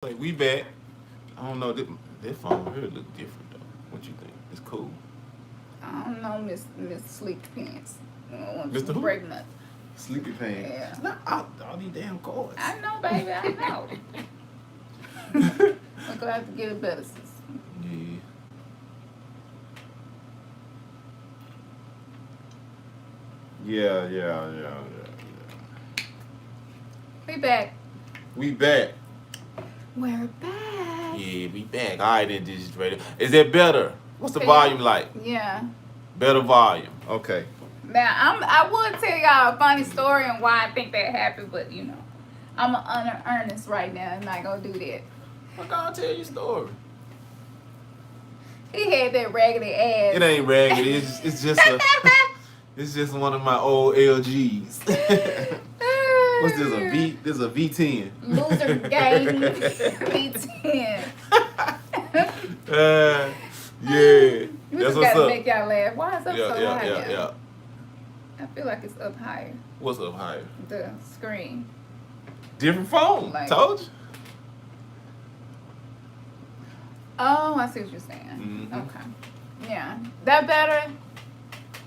Like we back. I don't know. This phone here look different though. What you think? It's cool. I don't know, Miss Sleepy Pants. I don't want you Mr. to Who? break nothing. Sleepy pants. Yeah. It's not all these damn cords. I know, baby. I know. We're gonna have to get it better, sis. Yeah. Yeah. We back. We back. We're back. Yeah, we back. All right, then, this is ready. Is it better? What's the Yeah. volume like? Yeah. Better volume. Okay. Now I would tell y'all a funny story and why I think that happened, but I'm an earnest right now. I'm not gonna do that. I'm gonna tell you a story. He had that raggedy ass. It ain't raggedy. It's just a. It's just one of my old LGs. What's this? A V? This is a V10. Loser game V10. Yeah. We That's just what's gotta up. make y'all laugh. Why is up so high now? Yeah. I feel like it's up higher. What's up higher? The screen. Different phone. Like- Told you. Oh, I see what you're saying. Mhm. Okay. Yeah. That better?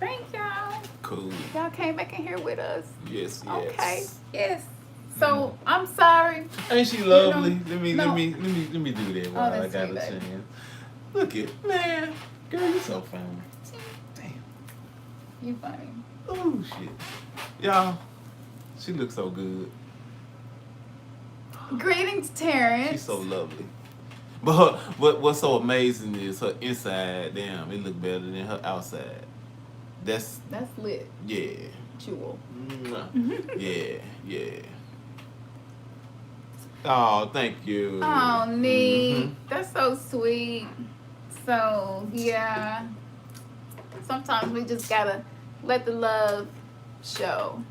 Thank y'all. Cool. Y'all came back in here with us. Yes. Okay. Yes. So I'm sorry. Ain't she lovely? No. Let me do that while I that's got sweet, a baby. chance. Look it, man. Girl, you so fine. Damn. You funny. Oh shit. Y'all, she looks so good. Greetings, Terrence. She's so lovely. But what's so amazing is her inside, damn, it look better than her outside. That's lit. yeah. Jewel. Yeah. Oh, thank you. Oh, neat. Mhm. That's so sweet. So, yeah. Sometimes we just gotta let the love show.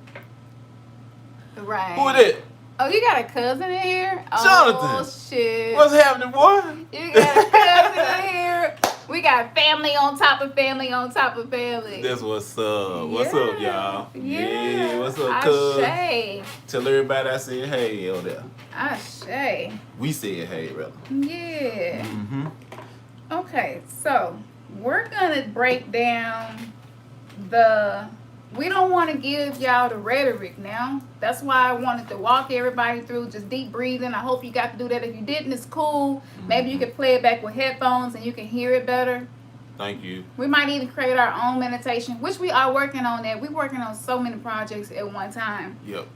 Right. Who is that? Oh, you got a cousin in here? Jonathan. Oh, shit. What's happening, boy? You got a cousin in here? We got family on top of family on top of family. That's what's up. What's up, y'all? Yeah. What's up, cuz? Ashe. Tell everybody I said hey over there. Ashe. We said hey, rather. Yeah. Mm-hmm. Okay, so we're gonna break down we don't want to give y'all the rhetoric now. That's why I wanted to walk everybody through just deep breathing. I hope you got to do that. If you didn't, it's cool. Maybe you could play it back with headphones and you can hear it better. Thank you. We might even create our own meditation, which we are working on that. We're working on so many projects at one time. Yep.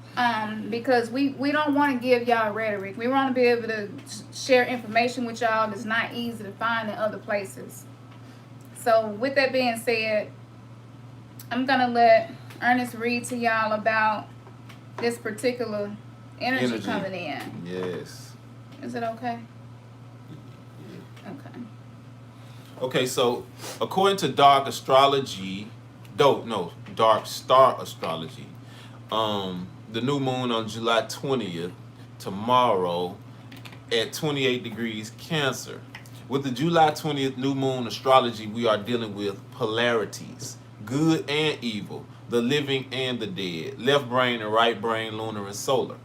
Because we don't want to give y'all rhetoric. We want to be able to share information with y'all that's not easy to find in other places. So with that being said, I'm going to let Ernest read to y'all about this particular energy coming in. Yes. Is it okay? Okay. Okay, so according to dark astrology, dark star astrology, the new moon on July 20th, tomorrow, at 28 degrees Cancer. With the July 20th new moon astrology, we are dealing with polarities, good and evil, the living and the dead, left brain and right brain, lunar and solar.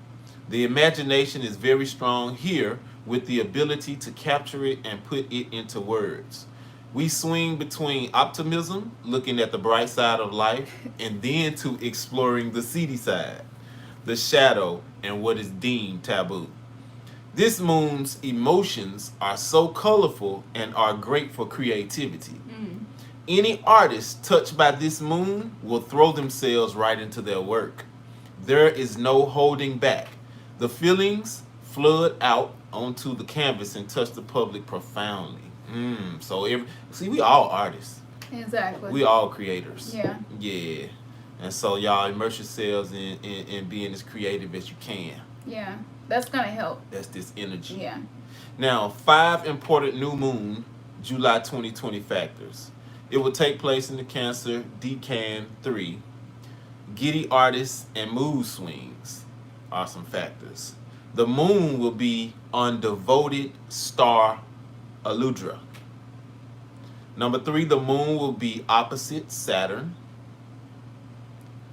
The imagination is very strong here with the ability to capture it and put it into words. We swing between optimism, looking at the bright side of life, and then to exploring the seedy side, the shadow, and what is deemed taboo. This moon's emotions are so colorful and are great for creativity. Any artist touched by this moon will throw themselves right into their work. There is no holding back. The feelings flood out onto the canvas and touch the public profoundly. We all artists. Exactly. We all creators. Yeah. Yeah. And so y'all immerse yourselves in being as creative as you can. Yeah. That's going to help. That's this energy. Yeah. Now, 5 important new moon July 2020 factors. It will take place in the Cancer Decan 3. Giddy artists and mood swings are some factors. The moon will be on devoted star Aludra. Number 3, the moon will be opposite Saturn.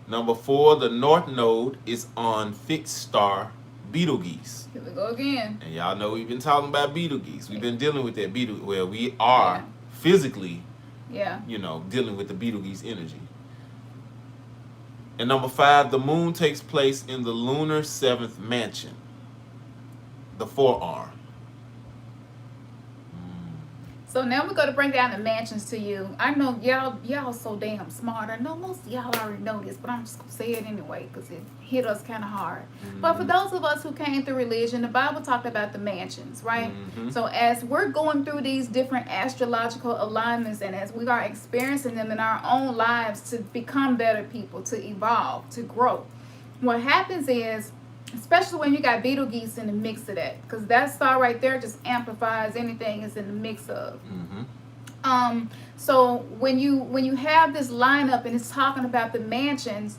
Number 4, the north node is on fixed star Betelgeuse. Here we go again. And y'all know we've been talking about Betelgeuse. We've been dealing with that Betelgeuse. Well, we are physically, dealing with the Betelgeuse energy. And number 5, the moon takes place in the lunar 7th mansion, the forearm. So now we're going to bring down the mansions to you. I know y'all so damn smart. I know most of y'all already know this, but I'm just going to say it anyway because it hit us kind of hard. Mm-hmm. But for those of us who came through religion, the Bible talked about the mansions, right? Mm-hmm. So as we're going through these different astrological alignments and as we are experiencing them in our own lives to become better people, to evolve, to grow, what happens is, especially when you got Betelgeuse in the mix of that, because that star right there just amplifies anything it's in the mix of. Mm-hmm. So when you have this lineup and it's talking about the mansions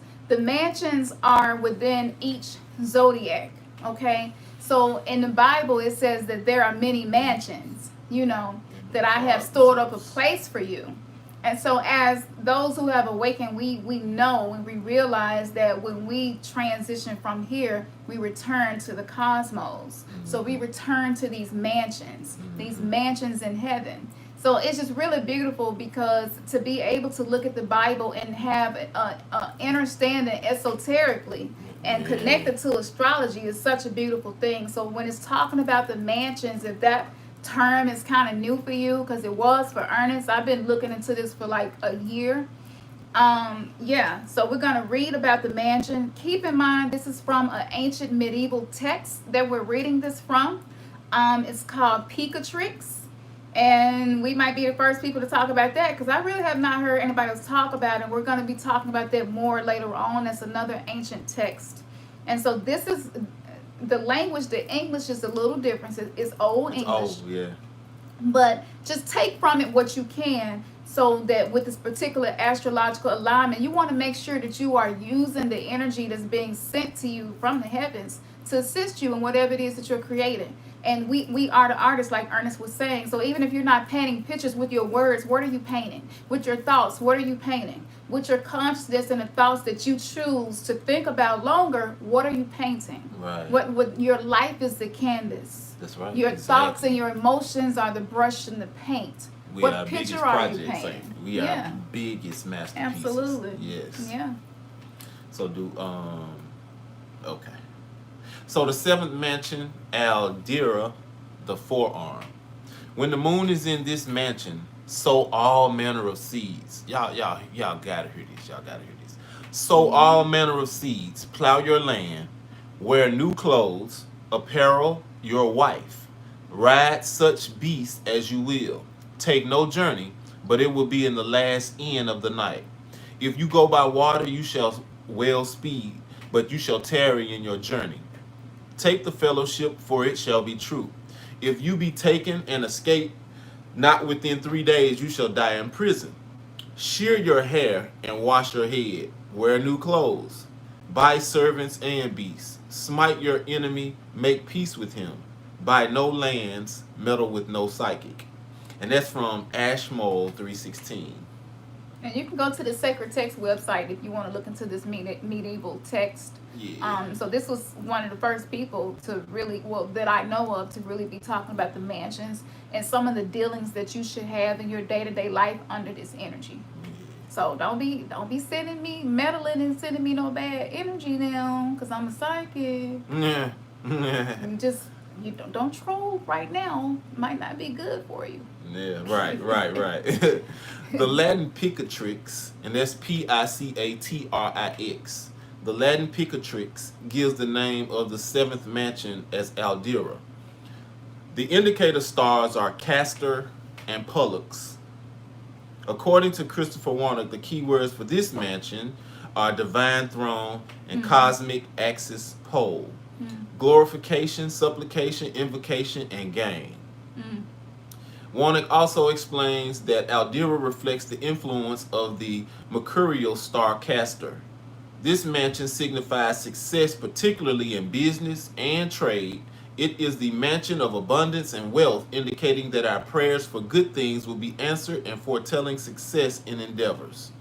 are within each zodiac. Okay, so in the Bible it says that there are many mansions, that I have stored up a place for you. And so as those who have awakened, we know and we realize that when we transition from here, we return to the cosmos. Mm-hmm. So we return to these mansions in heaven. So it's just really beautiful because to be able to look at the Bible and have a understanding esoterically and connect it to astrology is such a beautiful thing. So when it's talking about the mansions, if that term is kind of new for you, because it was for Ernest. I've been looking into this for like a year. So we're going to read about the mansion. Keep in mind, this is from an ancient medieval text that we're reading this from. It's called Picatrix. And we might be the first people to talk about that because I really have not heard anybody else talk about it. We're going to be talking about that more later on. That's another ancient text. And so this is the language, the English is a little different. It's old English. Oh, yeah. But just take from it what you can so that with this particular astrological alignment, you want to make sure that you are using the energy that's being sent to you from the heavens to assist you in whatever it is that you're creating. And we are the artists, like Ernest was saying. So even if you're not painting pictures with your words, what are you painting? With your thoughts, what are you painting? With your consciousness and the thoughts that you choose to think about longer, what are you painting? Right. What your life is the canvas. That's right. Your thoughts and your emotions are the brush and the paint. What picture are you painting? We are the biggest masterpieces. Absolutely. Yes. Yeah. So okay. So the 7th mansion, Aldera, the forearm. When the moon is in this mansion, sow all manner of seeds. Y'all gotta hear this. Sow all manner of seeds. Plow your land. Wear new clothes. Apparel your wife. Ride such beasts as you will. Take no journey, but it will be in the last end of the night. If you go by water, you shall well speed, but you shall tarry in your journey. Take the fellowship, for it shall be true. If you be taken and escape, not within 3 days you shall die in prison. Shear your hair and wash your head. Wear new clothes. Buy servants and beasts. Smite your enemy, make peace with him. Buy no lands, meddle with no psychic. And that's from Ashmole 3:16. And you can go to the Sacred Text website if you want to look into this medieval text. Yeah. So this was one of the first people to really, that I know of, to really be talking about the mansions and some of the dealings that you should have in your day-to-day life under this energy. Yeah. So don't be sending me meddling and sending me no bad energy now, because I'm a psychic. Yeah. You don't troll right now. Might not be good for you. Yeah, right. The Latin Picatrix, and that's Picatrix. The Latin Picatrix gives the name of the 7th mansion as Aldera. The indicator stars are Castor and Pollux. According to Christopher Warnock, the keywords for this mansion are divine throne and cosmic axis pole. Glorification, supplication, invocation, and gain. Warnock also explains that Aldera reflects the influence of the mercurial star Castor. This mansion signifies success, particularly in business and trade. It is the mansion of abundance and wealth, indicating that our prayers for good things will be answered and foretelling success in endeavors.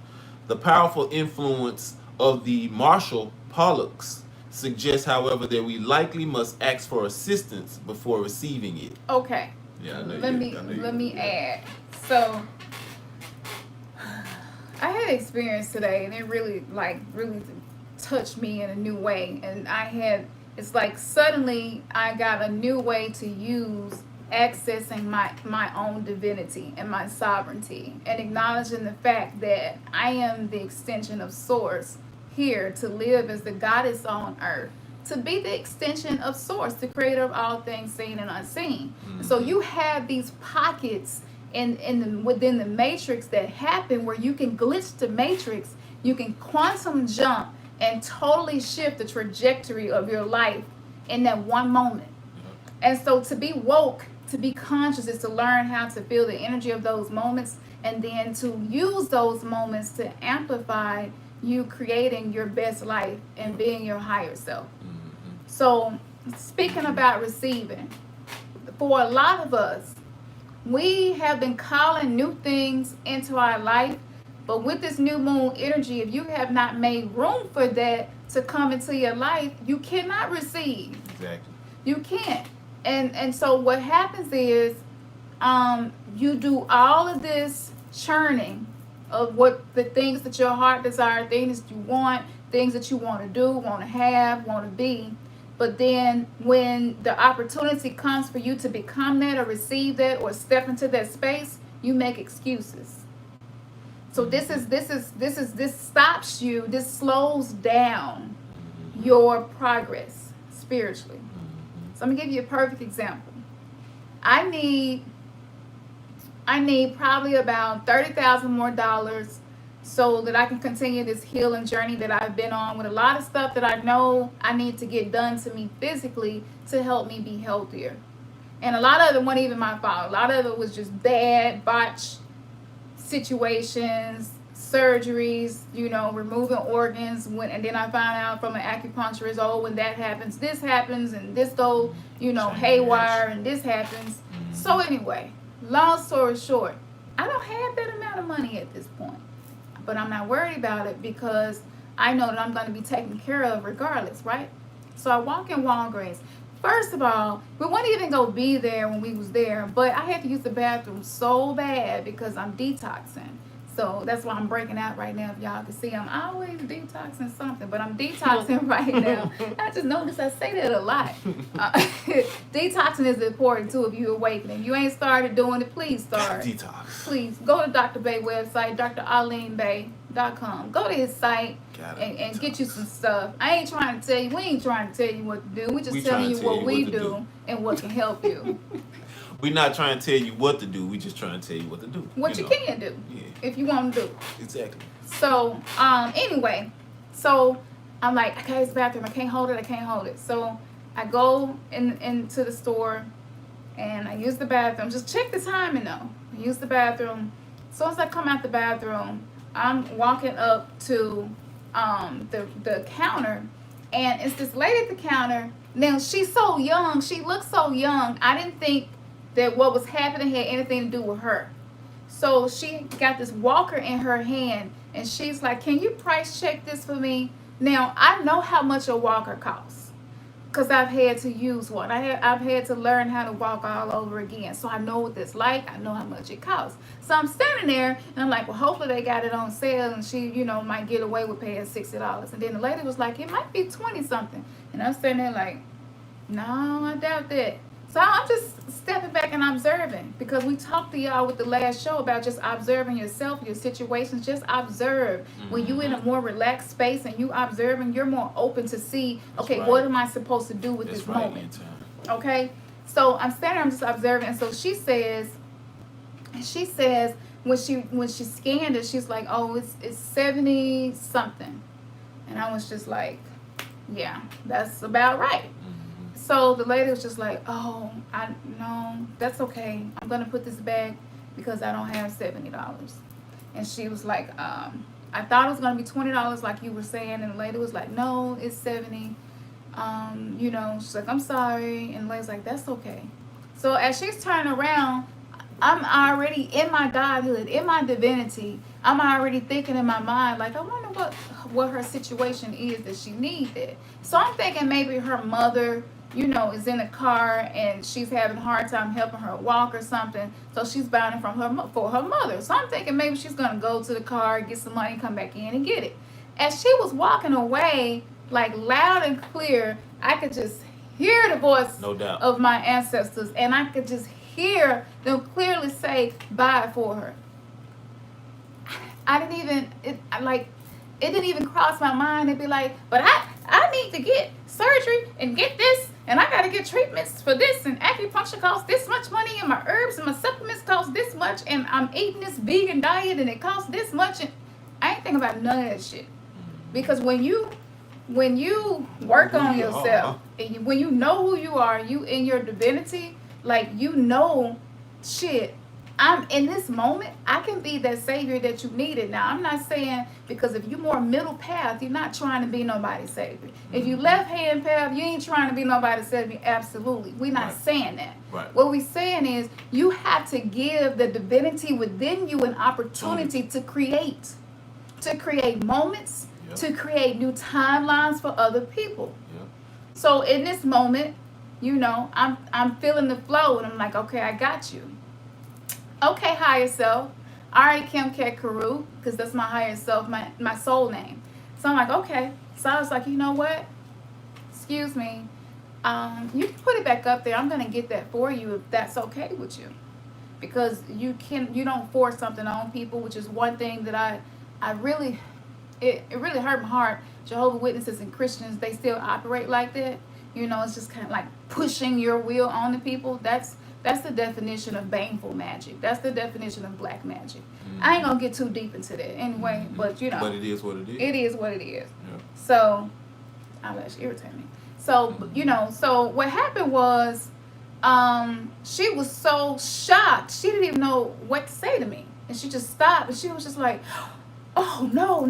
The powerful influence of the martial Pollux suggests, however, that we likely must ask for assistance before receiving it. Okay. Yeah, I know Let me add. So I had an experience today, and it really touched me in a new way. And it's like suddenly I got a new way to use accessing my own divinity and my sovereignty, and acknowledging the fact that I am the extension of Source here to live as the goddess on earth, to be the extension of Source, the creator of all things seen and unseen. Mm-hmm. So you have these pockets within the matrix that happen where you can glitch the matrix, you can quantum jump and totally shift the trajectory of your life in that one moment. And so to be woke, to be conscious, is to learn how to feel the energy of those moments, and then to use those moments to amplify you creating your best life and being your higher self. So speaking about receiving, for a lot of us, we have been calling new things into our life, but with this new moon energy, if you have not made room for that to come into your life, you cannot receive. Exactly. You can't. And so what happens is you do all of this churning of what the things that your heart desires, things that you want, things that you want to do, want to have, want to be. But then when the opportunity comes for you to become that or receive that or step into that space, you make excuses. So this stops you, this slows down your progress spiritually. So I'm gonna give you a perfect example. I need probably about $30,000 more so that I can continue this healing journey that I've been on, with a lot of stuff that I know I need to get done to me physically to help me be healthier. And a lot of it wasn't even my fault. A lot of it was just bad, botched situations, surgeries, removing organs. And then I found out from an acupuncturist, when that happens, this happens, and this goes, haywire, and this happens. So anyway, long story short, I don't have that amount of money at this point. But I'm not worried about it because I know that I'm going to be taken care of regardless, right? So I walk in Walgreens. First of all, we wouldn't even go be there when we was there, but I had to use the bathroom so bad because I'm detoxing. So that's why I'm breaking out right now. If y'all can see, I'm always detoxing something, but I'm detoxing right now. I just noticed I say that a lot. Detoxing is important too if you're awakening. If you ain't started doing it, please start. Detox. Please go to Dr. Bay website, drarlenebay.com. Go to his site and get you some stuff. We ain't trying to tell you what to do. We're just telling you what we do and what can help you. We're not trying to tell you what to do. We're just trying to tell you what to do. What you can do. Yeah. If you want to do. Exactly. So, anyway, so I'm like, okay, it's the bathroom. I can't hold it. So I go into the store and I use the bathroom. Just check the timing though. I use the bathroom. As soon as I come out the bathroom, I'm walking up to the counter, and it's this lady at the counter. Now she's so young. She looks so young. I didn't think that what was happening had anything to do with her. So she got this walker in her hand, and she's like, can you price check this for me? Now, I know how much a walker costs because I've had to use one. I've had to learn how to walk all over again. So I know what it's like. I know how much it costs. So I'm standing there, and I'm like, well, hopefully they got it on sale, and she, might get away with paying $60. And then the lady was like, it might be 20-something. And I'm standing there like, no, I doubt that. So I'm just stepping back and observing, because we talked to y'all with the last show about just observing yourself, your situations. Just observe. Mm-hmm. When you're in a more relaxed space and you observing, you're more open to see, okay, right, what am I supposed to do with this right moment? Okay? So I'm standing, I'm just observing. And so she says when she scanned it, she's like, oh, it's 70 something. And I was just like, yeah, that's about right. So the lady was just like, oh, no, that's okay. I'm going to put this back because I don't have $70. And she was like, I thought it was going to be $20 like you were saying. And the lady was like, no, it's 70. She's like, I'm sorry. And the lady's like, that's okay. So as she's turning around, I'm already in my godhood, in my divinity. I'm already thinking in my mind, like, I wonder what her situation is that she needs it. So I'm thinking maybe her mother, you know, is in the car and she's having a hard time helping her walk or something. So she's buying it from for her mother. So I'm thinking maybe she's gonna go to the car, get some money, come back in and get it. As she was walking away, like loud and clear, I could just hear the voice No doubt. of my ancestors, and I could just hear them clearly say, "Buy it for her." I didn't even it didn't even cross my mind to be like, but I need to get surgery and get this, and I gotta get treatments for this, and acupuncture costs this much money, and my herbs and my supplements cost this much, and I'm eating this vegan diet and it costs this much, and I ain't thinking about none of that shit. Because when you work on yourself, and when you know who you are, you in your divinity, like, you know, shit, I'm in this moment, I can be that savior that you needed. Now, I'm not saying, because if you're more middle path, you're not trying to be nobody's savior. If you left hand path, you ain't trying to be nobody's savior. Absolutely. We're not saying that. Right. What we're saying is you have to give the divinity within you an opportunity to create moments, to create new timelines for other people. So in this moment, you know, I'm feeling the flow, and I'm like, okay, I got you. Okay, higher self. All right, Kim Ket Karu, because that's my higher self, my soul name. So I'm like, okay. So I was like, you know what? Excuse me. You can put it back up there. I'm gonna get that for you if that's okay with you, because you don't force something on people, which is one thing that I really, it really hurt my heart. Jehovah's Witnesses and Christians, they still operate like that. You know, it's just kind of like pushing your will on the people. That's the definition of baneful magic. That's the definition of black magic. I ain't gonna get too deep into that anyway, but you know. But it is what it is. It is what it is. Yeah. So, I'll let you irritate me. So, you know, so what happened was, she was so shocked. She didn't even know what to say to me. And she just stopped, and she was just like, oh, no.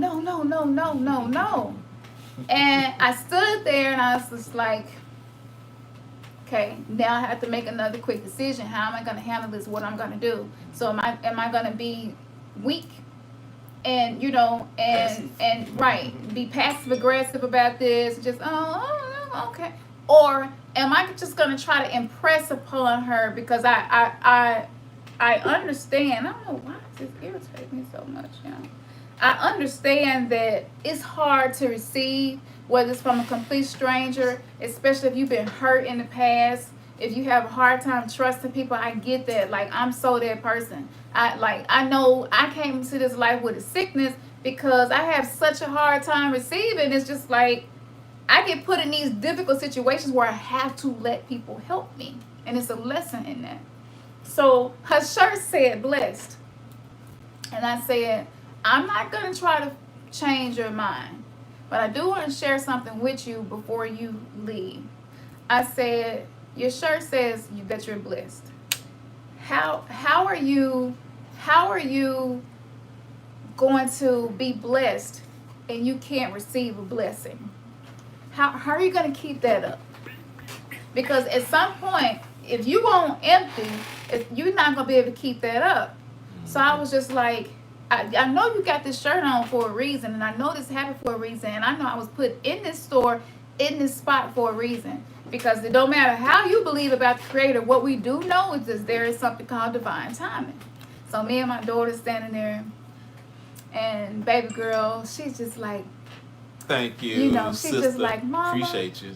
And I stood there, and I was just like, okay, now I have to make another quick decision. How am I going to handle this? What I'm going to do? So am I going to be weak and, you know, and right, be passive aggressive about this, just okay, or am I just going to try to impress upon her, because I understand. I don't know why this irritates me so much, you know. I understand that it's hard to receive, whether it's from a complete stranger, especially if you've been hurt in the past. If you have a hard time trusting people, I get that. Like, I'm so that person. I know I came to this life with a sickness because I have such a hard time receiving. It's just like I get put in these difficult situations where I have to let people help me. And it's a lesson in that. So her shirt said blessed. And I said, I'm not going to try to change your mind, but I do want to share something with you before you leave. I said, your shirt says that you're blessed. How are you going to be blessed and you can't receive a blessing? How are you going to keep that up? Because at some point, if you go empty, you're not going to be able to keep that up. So I was just like, I know you got this shirt on for a reason, and I know this happened for a reason, and I know I was put in this store, in this spot for a reason. Because it don't matter how you believe about the Creator, what we do know is that there is something called divine timing. So me and my daughter standing there, and baby girl, she's just like, thank you, you know, she's sister. just like, Mama, appreciate you.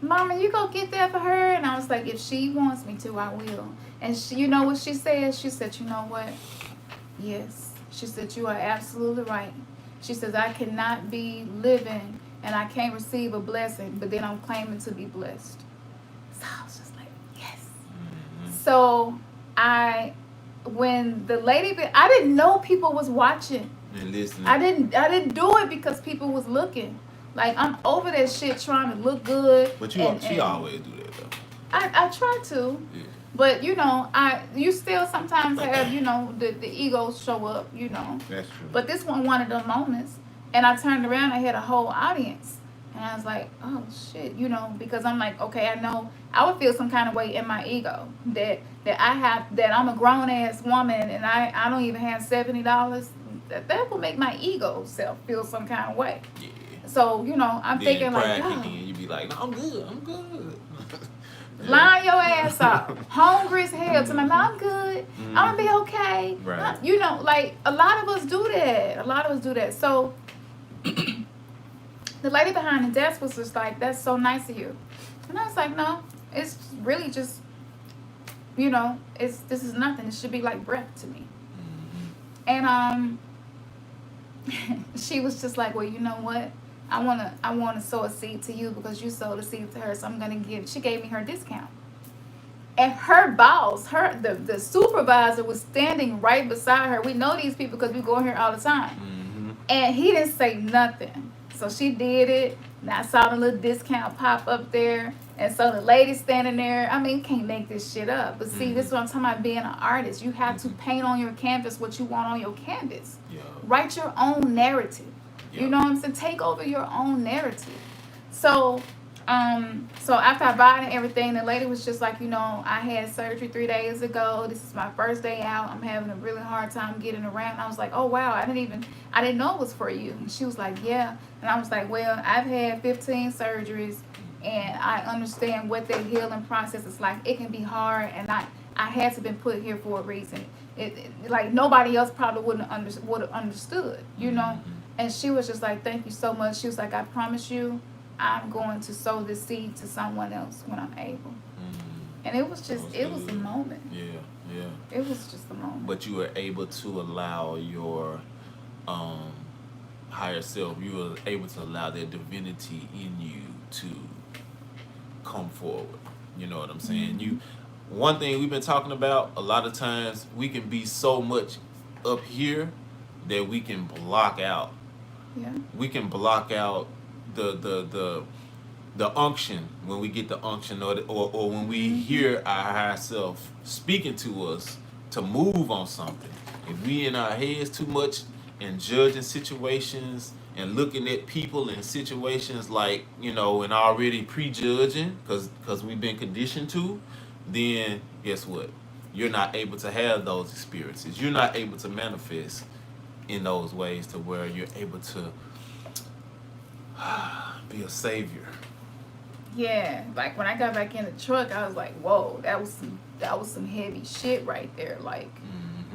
Mama, you go get that for her? And I was like, if she wants me to, I will. And she, you know what she said? She said, you know what? Yes. She said, you are absolutely right. She says, I cannot be living and I can't receive a blessing, but then I'm claiming to be blessed. So I was just like, yes. Mm-hmm. So when the lady, I didn't know people was watching. And listening. I didn't do it because people was looking. Like, I'm over that shit trying to look good. But she always do that though. I try to. Yeah. But, you know, you still sometimes have, you know, the ego show up, you know. That's true. But this one of those moments, and I turned around, I had a whole audience. And I was like, oh, shit, you know, because I'm like, okay, I know I would feel some kind of way in my ego that I'm a grown-ass woman and I don't even have $70. that will make my ego self feel some kind of way. Yeah. So, you know, I'm Then thinking pride like, kick God, in. You be like, no, I'm good. I'm good. line your ass up, hungry as hell. To my, no, I'm good. I'm gonna be okay. Right. You know, like a lot of us do that. A lot of us do that. So the lady behind the desk was just like, "That's so nice of you," and I was like, "No, it's really just, you know, this is nothing. It should be like breath to me." And she was just like, "Well, you know what? I wanna sow a seed to you because you sowed a seed to her, so I'm gonna give." She gave me her discount, and her boss, the supervisor, was standing right beside her. We know these people because we go in here all the time, and he didn't say nothing. So she did it, and I saw the little discount pop up there, and so the lady standing there. I mean, you can't make this shit up. But see, this is what I'm talking about. Being an artist, you have to paint on your canvas what you want on your canvas. Yeah. Write your own narrative. Yeah. You know what I'm saying? Take over your own narrative. So, so after I bought it and everything, the lady was just like, you know, I had surgery 3 days ago. This is my first day out. I'm having a really hard time getting around. I was like, oh wow, I didn't know it was for you. And she was like, yeah. And I was like, well, I've had 15 surgeries, and I understand what the healing process is like. It can be hard, and I had to been put here for a reason. It like nobody else probably would have understood, you know. And she was just like, thank you so much. She was like, I promise you, I'm going to sow this seed to someone else when I'm able. And it was just, it was a moment. Yeah, yeah. It was just a moment. But you were able to allow your higher self, you were able to allow that divinity in you to come forward. You know what I'm saying? One thing we've been talking about, a lot of times we can be so much up here that we can block out. Yeah. We can block out the unction when we get the unction, or when we hear our higher self speaking to us to move on something. If we in our heads too much and judging situations and looking at people and situations like, you know, and already prejudging because we've been conditioned to, then guess what? You're not able to have those experiences. You're not able to manifest in those ways to where you're able to be a savior. Yeah, like when I got back in the truck, I was like, whoa, that was some heavy shit right there. Like,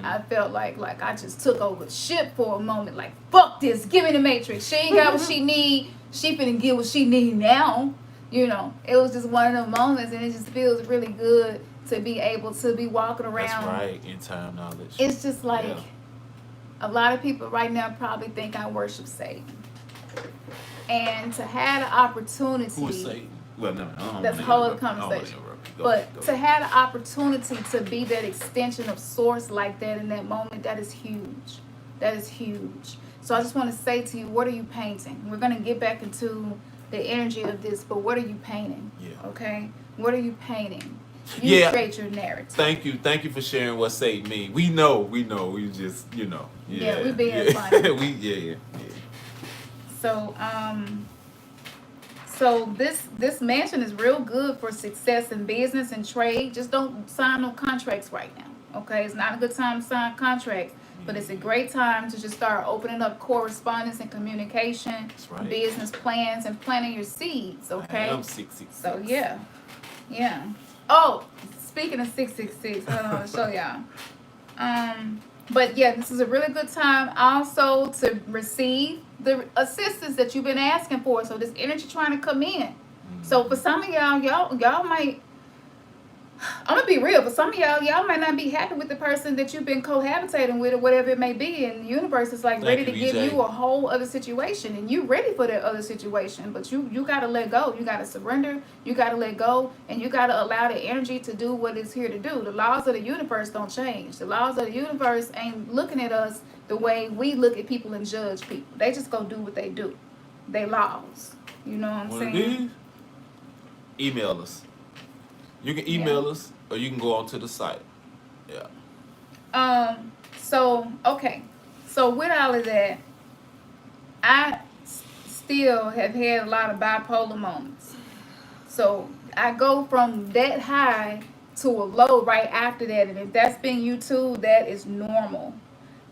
I felt like I just took over the ship for a moment. Like, fuck this, give me the matrix. She ain't got what she need. She finna get what she need now. You know, it was just one of those moments, and it just feels really good to be able to be walking around. That's right, in time knowledge. It's just like, a lot of people right now probably think I worship Satan. And to have the opportunity. Who is Satan? Well, no, that's a whole other conversation. Go. To have the opportunity to be that extension of source like that in that moment, that is huge. That is huge. So I just want to say to you, what are you painting? We're going to get back into the energy of this, but what are you painting? Yeah. Okay? What are you painting? You create your narrative. Thank you for sharing what Satan means. We know. We just, you know. Yeah, we being funny. yeah. So this mansion is real good for success in business and trade. Just don't sign no contracts right now. Okay, it's not a good time to sign contracts, but it's a great time to just start opening up correspondence and communication, right. Business plans, and planting your seeds. Okay. I am 666. So yeah. Oh, speaking of 666, hold on, I'll show y'all. But yeah, this is a really good time also to receive the assistance that you've been asking for. So this energy trying to come in. So for some of y'all might, I'm gonna be real. For some of y'all might not be happy with the person that you've been cohabitating with or whatever it may be. And the universe is like ready to give you a whole other situation, and you ready for that other situation. But you gotta let go. You gotta surrender. You gotta let go, and you gotta allow the energy to do what it's here to do. The laws of the universe don't change. The laws of the universe ain't looking at us the way we look at people and judge people. They just go do what they do. They laws. You know what I'm saying? Email us. You can email us, or you can go onto the site. Yeah. So okay. So with all of that, I still have had a lot of bipolar moments. So I go from that high to a low right after that, and if that's been you too, that is normal.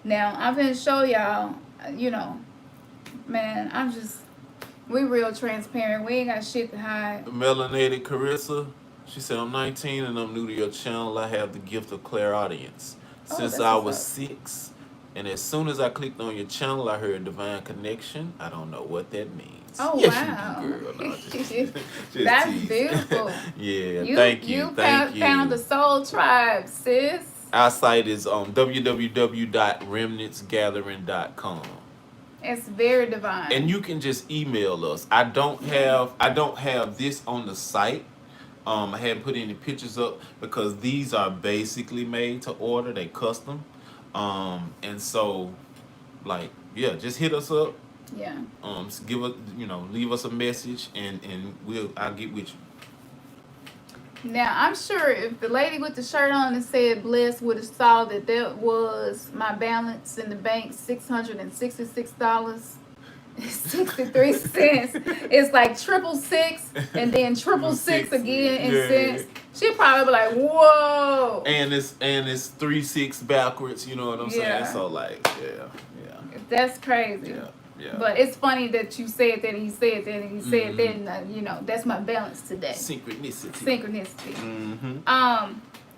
Now, I'm gonna show y'all, you know, man, we real transparent. We ain't got shit to hide. Melanated Carissa, she said, I'm 19 and I'm new to your channel. I have the gift of clairaudience. Oh, Since that's I what's was up. 6, and as soon as I clicked on your channel, I heard divine connection. I don't know what that means. Oh, Yes, wow. you do, girl. No, just That's teasing. beautiful. Yeah, thank you. Thank you. Found the soul tribe, sis. Our site is www.remnantsgathering.com. It's very divine. And you can just email us. I don't have this on the site. I hadn't put any pictures up because these are basically made to order. They custom. And so, like, yeah, just hit us up. Yeah. Give us, leave us a message, and I'll get with you. Now, I'm sure if the lady with the shirt on and said blessed would have saw that was my balance in the bank, $666. 63 cents. It's like 666 and then 666 again in cents. She'll probably be like, whoa. And it's 36 backwards, you know what I'm saying? So like, yeah. That's crazy. Yeah. But it's funny that you said that and he said that and he said that, and that's my balance today. Synchronicity.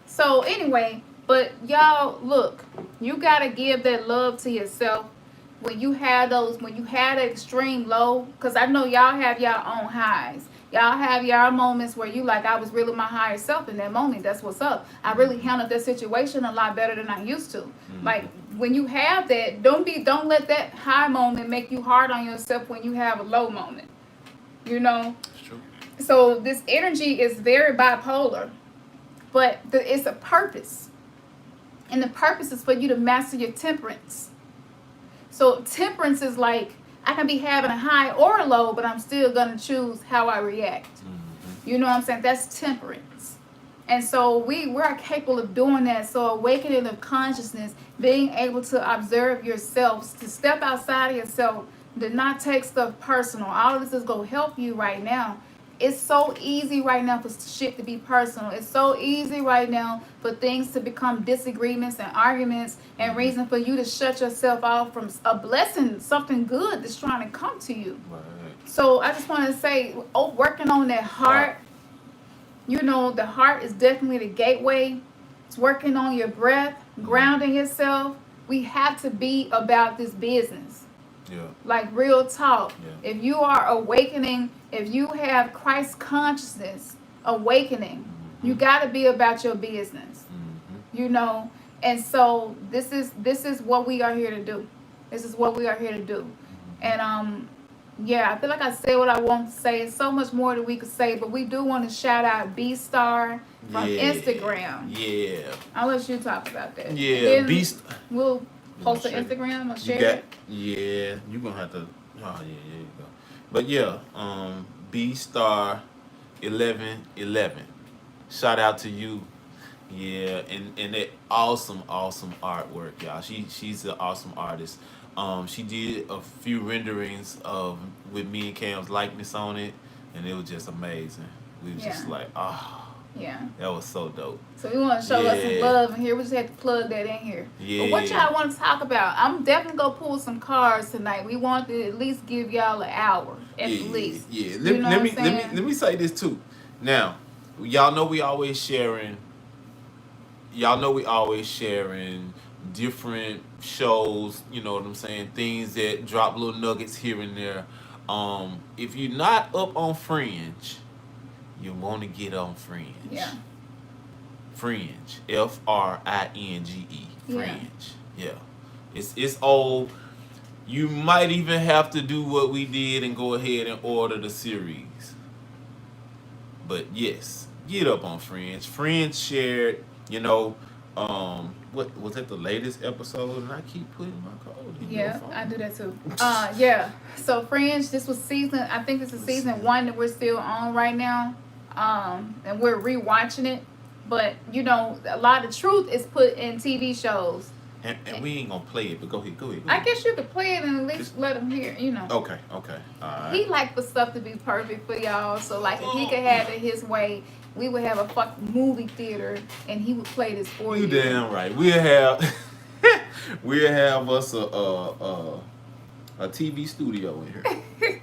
So anyway, but y'all look, you gotta give that love to yourself. When you had that extreme low, because I know y'all have y'all own highs. Y'all have y'all moments where you like, I was really my higher self in that moment. That's what's up. I really handled that situation a lot better than I used to. Like when you have that, don't let that high moment make you hard on yourself when you have a low moment. It's true. So this energy is very bipolar, but it's a purpose. And the purpose is for you to master your temperance. So temperance is like, I can be having a high or a low, but I'm still going to choose how I react. You know what I'm saying? That's temperance. And so we're capable of doing that. So awakening of consciousness, being able to observe yourselves, to step outside of yourself, to not take stuff personal. All of this is going to help you right now. It's so easy right now for shit to be personal. It's so easy right now for things to become disagreements and arguments and reason for you to shut yourself off from a blessing, something good that's trying to come to you. Right. So I just want to say, working on that heart, the heart is definitely the gateway. It's working on your breath, grounding yourself. We have to be about this business. Yeah. Like real talk. Yeah. If you are awakening, if you have Christ consciousness awakening, you got to be about your business. And so this is what we are here to do. This is what we are here to do. And I feel like I said what I want to say. It's so much more that we could say, but we do want to shout out B-Star from Instagram. Yeah. I'll let you talk about that. Yeah, we'll post on Instagram or share it. Yeah, you're going to have to. Oh, yeah, there you go. But yeah, B-Star 1111. Shout out to you. Yeah, and that awesome artwork, y'all. She's an awesome artist. She did a few renderings with me and Cam's likeness on it, and it was just amazing. We was just like, yeah, that was so dope. So we want to show us some love in here. We just had to plug that in here. Yeah. But what y'all want to talk about? I'm definitely gonna pull some cards tonight. We want to at least give y'all an hour at least. Yeah. Let me say this too. Now, y'all know we always sharing different shows, you know what I'm saying, things that drop little nuggets here and there. If you're not up on Fringe, you want to get on Fringe. Yeah. Fringe. Fringe. Fringe. Yeah. It's old. You might even have to do what we did and go ahead and order the series. But yes, get up on Fringe. Fringe shared, what was that, the latest episode? And I keep putting my code in your phone. I do that too. So Fringe, this was season 1 that we're still on right now. And we're rewatching it. But a lot of truth is put in TV shows. And we ain't gonna play it, but go ahead. I guess you could play it and at least let him hear, Okay. All right. He like for stuff to be perfect for y'all. So like if he could have it his way, we would have a fucking movie theater and he would play this for you. You damn right. We'll have We'll have us a TV studio in here.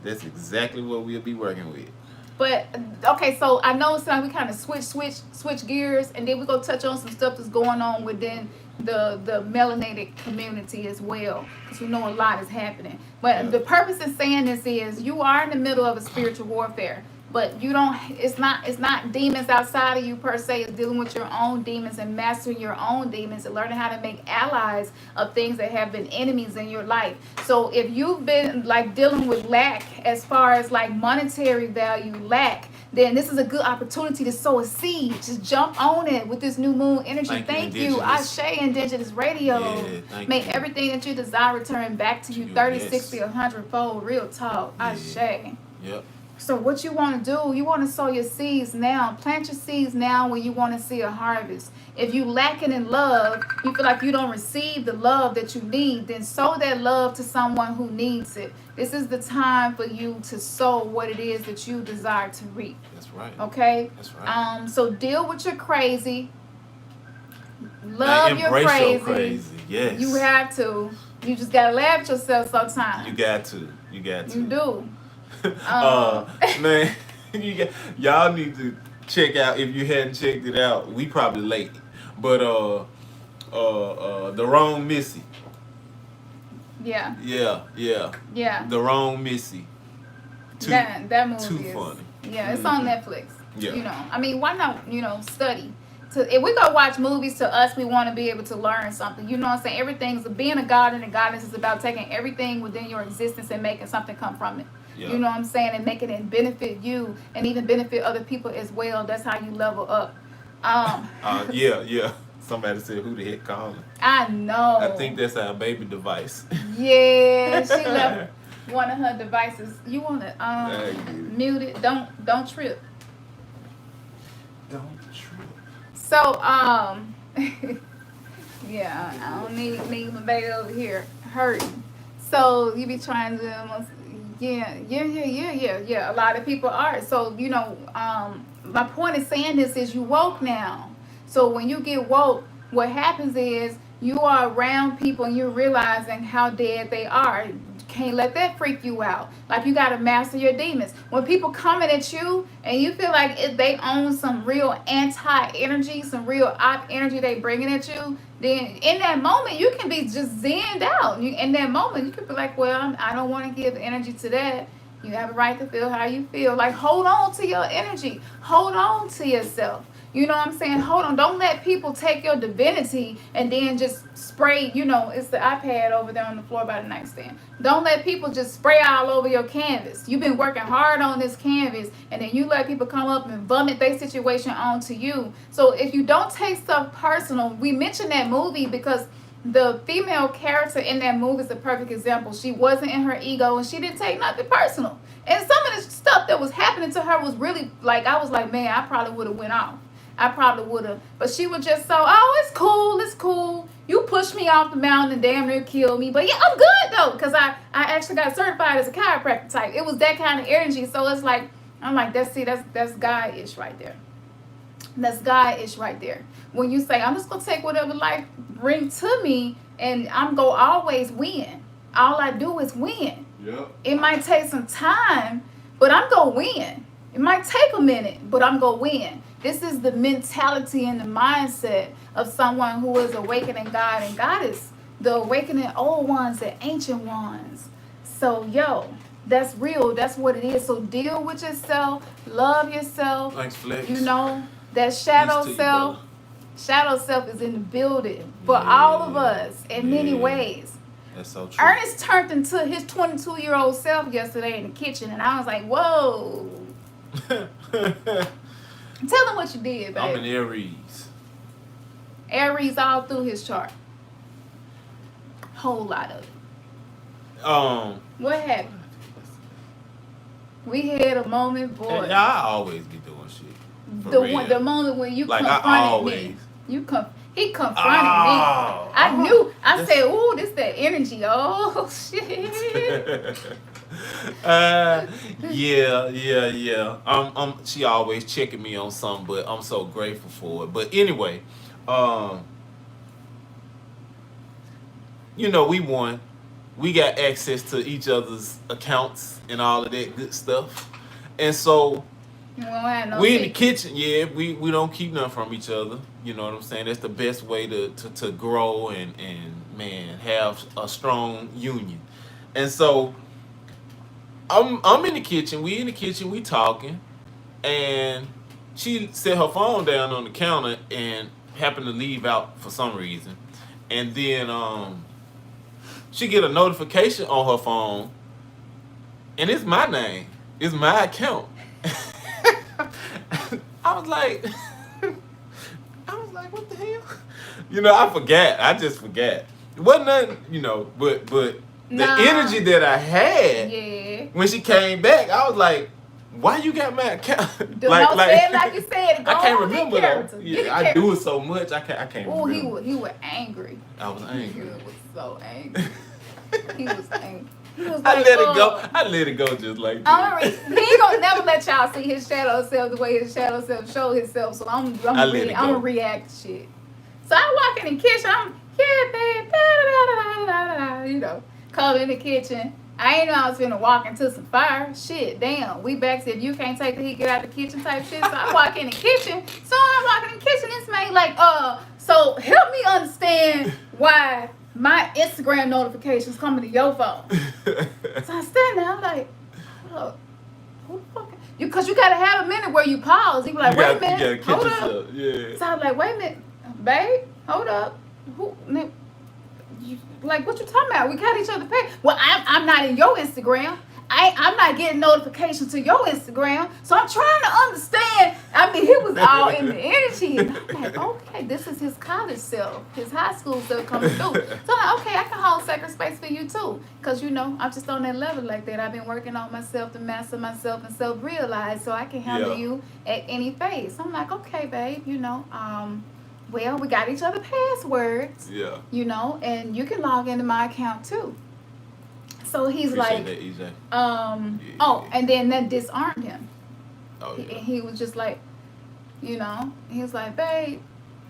That's exactly what we'll be working with. But okay, so I know some we kind of switch gears, and then we go touch on some stuff that's going on within the melanated community as well, because we know a lot is happening. But the purpose in saying this is you are in the middle of a spiritual warfare, but you don't. It's not demons outside of you per se. It's dealing with your own demons and mastering your own demons and learning how to make allies of things that have been enemies in your life. So if you've been like dealing with lack as far as like monetary value lack, then this is a good opportunity to sow a seed. Just jump on it with this new moon energy. Thank you. Ashe Indigenous Radio. Yeah, make you. Everything that you desire return back to you 30, 60, 100 fold. Real talk. Ashe. Yep. So what you want to do, you want to sow your seeds now. Plant your seeds now when you want to see a harvest. If you lacking in love, you feel like you don't receive the love that you need, then sow that love to someone who needs it. This is the time for you to sow what it is that you desire to reap. That's right. Okay? That's right. So deal with your crazy. Love your crazy. Yes. You have to. You just got to laugh at yourself sometimes. You got to. You do. Man, y'all need to check out, if you hadn't checked it out, we probably late, but the wrong Missy. Yeah. The wrong Missy. That movie too is funny. Yeah, it's on Netflix. Yeah. You know, I mean, why not, study? If we go watch movies, to us, we want to be able to learn something. You know what I'm saying? Being a god and a goddess is about taking everything within your existence and making something come from it. Yeah. You know what I'm saying? And making it benefit you and even benefit other people as well. That's how you level up. Yeah. Somebody said, who the heck calling? I know. I think that's our baby device. Yeah, she left one of her devices. You want to mute it? Don't trip. Don't trip. So, yeah, I don't need my baby over here hurting. So you be trying to, yeah. A lot of people are. So, my point in saying this is you woke now. So when you get woke, what happens is you are around people and you're realizing how dead they are. You can't let that freak you out. Like, you got to master your demons. When people coming at you and you feel like they own some real anti-energy, some real op energy they bringing at you, then in that moment you can be just zenned out. In that moment you can be like, well, I don't want to give energy to that. You have a right to feel how you feel. Like, hold on to your energy. Hold on to yourself. You know what I'm saying? Hold on. Don't let people take your divinity and then just spray, it's the iPad over there on the floor by the nightstand. Don't let people just spray all over your canvas. You've been working hard on this canvas, and then you let people come up and vomit their situation onto you. So if you don't take stuff personal, we mentioned that movie because the female character in that movie is a perfect example. She wasn't in her ego and she didn't take nothing personal. And some of the stuff that was happening to her was really like, I was like, man, I probably would have went off. I probably would have. But she was just so, it's cool. You pushed me off the mountain and damn near killed me. But yeah, I'm good though. Because I actually got certified as a chiropractor type. It was that kind of energy. So it's like, I'm like, that's God-ish right there. That's God-ish right there. When you say, I'm just going to take whatever life bring to me and I'm going to always win. All I do is win. Yep. It might take some time, but I'm going to win. It might take a minute, but I'm going to win. This is the mentality and the mindset of someone who is awakening God and Goddess. The awakening old ones, the ancient ones. So, that's real. That's what it is. So deal with yourself. Love yourself. Thanks, Flex. That shadow self. Shadow self is in the building for all of us in many ways. That's so true. Ernest turned into his 22-year-old self yesterday in the kitchen, and I was like, whoa. Tell him what you did, baby. I'm an Aries. Aries all through his chart. Whole lot of it. What happened? We had a moment, boy. Yeah, I always be doing shit. The moment when you like confronted me. He confronted me. I said, ooh, this that energy. Oh shit. Yeah. She always checking me on something, but I'm so grateful for it. But anyway, you know, we won. We got access to each other's accounts and all of that good stuff. And so We don't have no we in the secrets. kitchen, yeah, we don't keep nothing from each other. You know what I'm saying? That's the best way to grow and man, have a strong union. And so I'm in the kitchen, we in the kitchen, we talking, and she set her phone down on the counter and happened to leave out for some reason. And then she get a notification on her phone, and it's my name. It's my account. I was like, I was like, what the hell? You know, I forgot. I just forgot. It wasn't nothing, you know, but the Nah. energy that I had Yeah. when she came back, I was like, why you got my account? Don't say it like you said. Go I can't on, remember get character. though. Get Yeah, I character. do it so much. I can't Oh, remember. he was angry. I was He angry. was so angry. He was angry. He was I like, let it go. I let it go just like that. He ain't gonna never let y'all see his shadow self the way his shadow self show himself. So I'm let it gonna go. react to shit. So I walk in the kitchen. I'm babe, da da da da da da. You know, come in the kitchen. I ain't know I was finna walk into some fire. Shit, damn. We back to if you can't take the heat, get out the kitchen type shit. So I walk in the kitchen. So I'm walking in the kitchen. This man like, so help me understand why my Instagram notifications coming to your phone. So I stand there, I'm like, hold up. Who the fuck? Because you gotta have a minute where you pause. You be like, wait a minute, hold up. Yeah. So I was like, wait a minute, babe, hold up. Like, what you talking about? We got each other paid. Well, I'm not in your Instagram. I'm not getting notifications to your Instagram. So I'm trying to understand. I mean, he was all in the energy. And I'm like, okay, this is his college self, his high school self coming through. So I'm like, okay, I can hold sacred space for you too. Because, you know, I'm just on that level like that. I've been working on myself to master myself and self-realize so I can handle you at any phase. So I'm like, okay, babe, you know, well, we got each other passwords. Yeah. You know, and you can log into my account too. So he's Appreciate like, that, EJ. oh, and then that disarmed him. Oh, yeah. He was just like, you know, he was like, babe,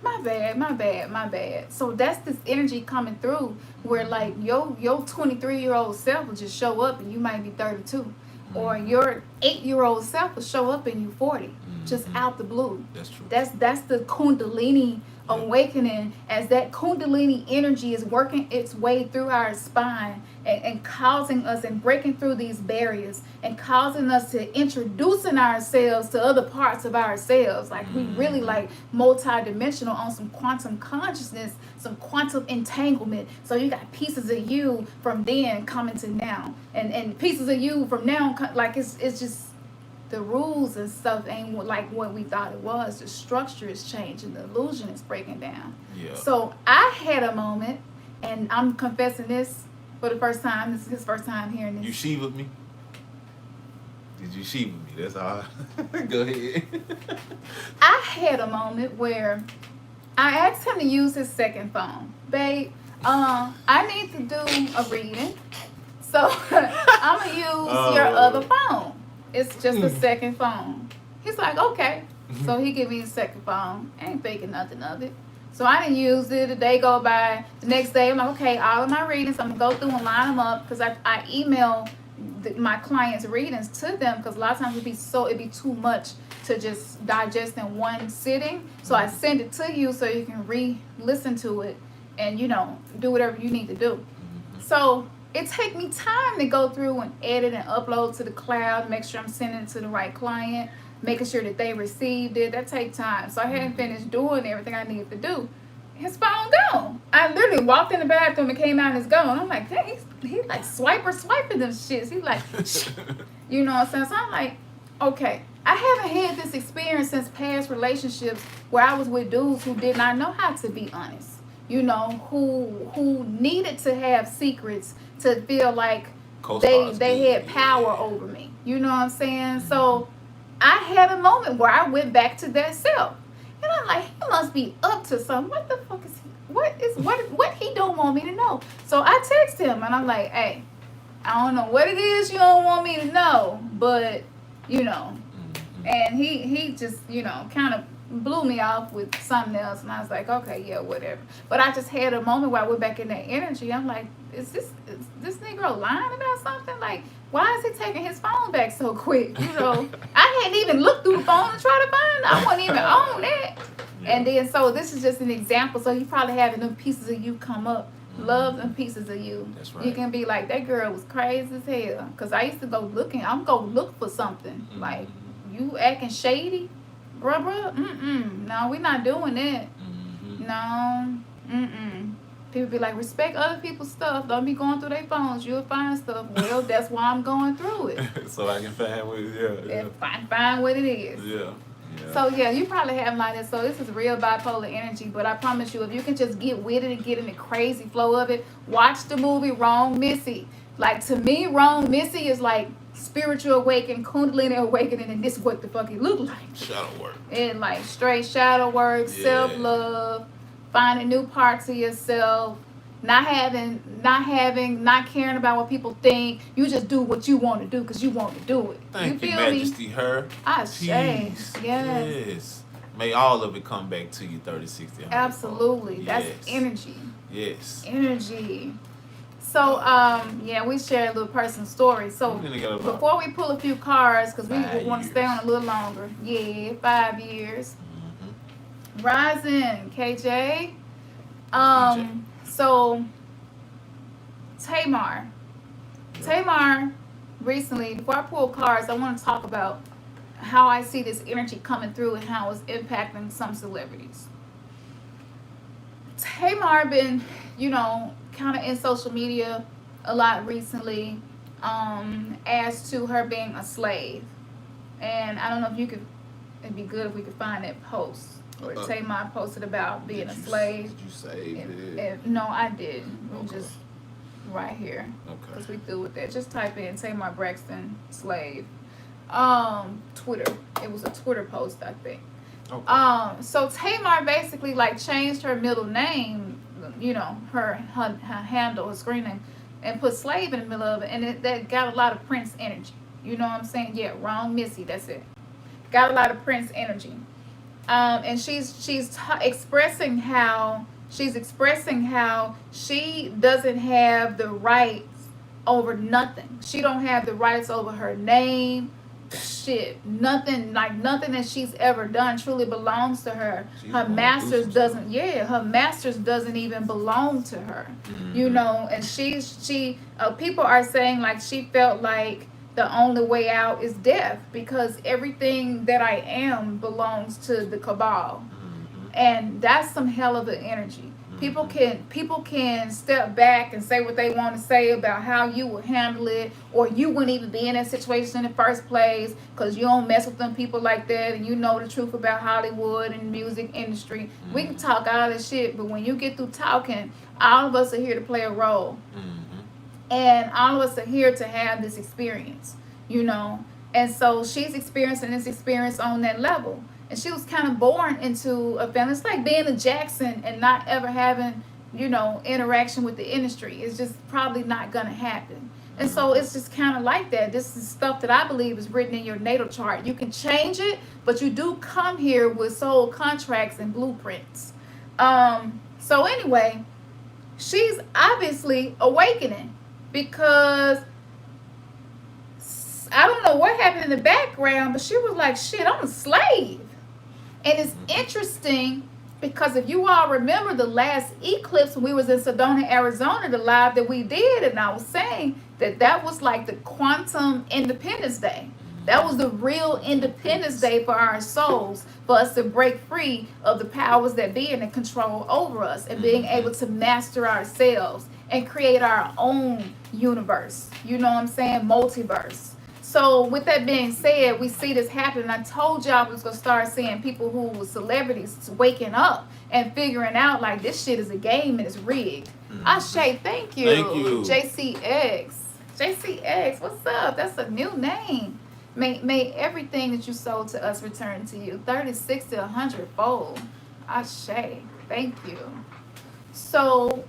my bad. So that's this energy coming through where like your 23-year-old self will just show up and you might be 32. Or your 8-year-old self will show up and you 40. Just out the blue. That's true. That's the Kundalini awakening as that Kundalini energy is working its way through our spine and causing us and breaking through these barriers and causing us to introducing ourselves to other parts of ourselves. Like we really like multidimensional on some quantum consciousness, some quantum entanglement. So you got pieces of you from then coming to now and pieces of you from now, like it's just the rules and stuff ain't like what we thought it was. The structure is changing. The illusion is breaking down. Yeah. So I had a moment, and I'm confessing this for the first time. This is his first time hearing this. You Shiva me? Did you Shiva me? That's all. Go ahead. I had a moment where I asked him to use his second phone. Babe, I need to do a reading. So I'm going to use your other phone. It's just a second phone. He's like, okay. So he give me his second phone. I ain't thinking nothing of it. So I didn't use it. A day go by. The next day, I'm like, okay, all of my readings, I'm going to go through and line them up because I email my clients' readings to them because a lot of times it'd be too much to just digest in one sitting. So I send it to you so you can re-listen to it and, you know, do whatever you need to do. So it take me time to go through and edit and upload to the cloud, make sure I'm sending it to the right client, making sure that they received it. That take time. So I hadn't finished doing everything I needed to do. His phone gone. I literally walked in the bathroom and came out and it's gone. I'm like, dang, he's like swiping them shits. He's like, you know what I'm saying? So I'm like, okay. I haven't had this experience since past relationships where I was with dudes who did not know how to be honest. You know, who needed to have secrets to feel like they had power over me. You know what I'm saying? So I had a moment where I went back to that self. And I'm like, he must be up to something. What the fuck is he? What he don't want me to know? So I text him and I'm like, hey, I don't know what it is you don't want me to know, but you know. And he just, you know, kind of blew me off with something else, and I was like, okay, yeah, whatever. But I just had a moment where I went back in that energy. I'm like, is this Negro lying about something? Like, why is he taking his phone back so quick? You know, I hadn't even looked through the phone to try to find it. I wasn't even on that. Yeah. And then, so this is just an example. So you probably having them pieces of you come up. Love them pieces of you. That's right. You can be like, that girl was crazy as hell. Because I used to go looking. I'm going to look for something. Like, you acting shady? Bruh. No, we're not doing that. No. People be like, respect other people's stuff. Don't be going through their phones. You'll find stuff. Well, that's why I'm going through it. So I can find what Find what it is. Yeah. So yeah, you probably have like this. So this is real bipolar energy. But I promise you, if you can just get with it and get in the crazy flow of it, watch the movie Wrong Missy. Like, to me, Wrong Missy is like spiritual awakening, Kundalini awakening, and this is what the fuck it look like. Shadow work. And like straight shadow work, self-love, finding new parts of yourself, not caring about what people think. You just do what you want to do because you want to do it. Thank you, feel Majesty, me? her. I say, Yes. May all of it come back to you 30, 60, 100. Absolutely. That's energy. Yes. Energy. So, yeah, we share a little personal story. So, before we pull a few cards, because we want to stay on a little longer. Yeah, 5 years. Rising, KJ. So, Tamar recently, before I pull cards, I want to talk about how I see this energy coming through and how it's impacting some celebrities. Tamar been, kind of in social media a lot recently, as to her being a slave. And I don't know if it'd be good if we could find that post where Tamar posted about being a slave. Did you save it? No, I didn't. Okay. Just right here. Okay. Because we threw with that. Just type in Tamar Braxton slave. Twitter. It was a Twitter post, I think. Okay. So Tamar basically like changed her middle name, her handle, her screen name, and put slave in the middle of it, and that got a lot of Prince energy. You know what I'm saying? Yeah, Wrong Missy. That's it. Got a lot of Prince energy. And she's expressing how she doesn't have the rights over nothing. She don't have the rights over her name. Shit, nothing that she's ever done truly belongs to her. Her masters doesn't even belong to her. And people are saying like she felt like the only way out is death because everything that I am belongs to the cabal. And that's some hell of an energy. People can step back and say what they want to say about how you would handle it, or you wouldn't even be in that situation in the first place because you don't mess with them people like that, and you know the truth about Hollywood and music industry. We can talk all this shit, but when you get through talking, all of us are here to play a role. And all of us are here to have this experience, And so she's experiencing this experience on that level. And she was kind of born into a family. It's like being a Jackson and not ever having, interaction with the industry. It's just probably not going to happen. And so it's just kind of like that. This is stuff that I believe is written in your natal chart. You can change it, but you do come here with soul contracts and blueprints. So anyway, she's obviously awakening because I don't know what happened in the background, but she was like, shit, I'm a slave. And it's interesting because if you all remember the last eclipse when we was in Sedona, Arizona, the live that we did, and I was saying that was like the quantum independence day. That was the real independence day for our souls, for us to break free of the powers that be and control over us and being able to master ourselves and create our own universe. You know what I'm saying? Multiverse. So with that being said, we see this happening. I told y'all we was going to start seeing people who were celebrities waking up and figuring out like this shit is a game and it's rigged. Ashe, thank you. Thank you. JCX, what's up? That's a new name. May everything that you sold to us return to you 30, 60, 100-fold. Ashe, thank you. So,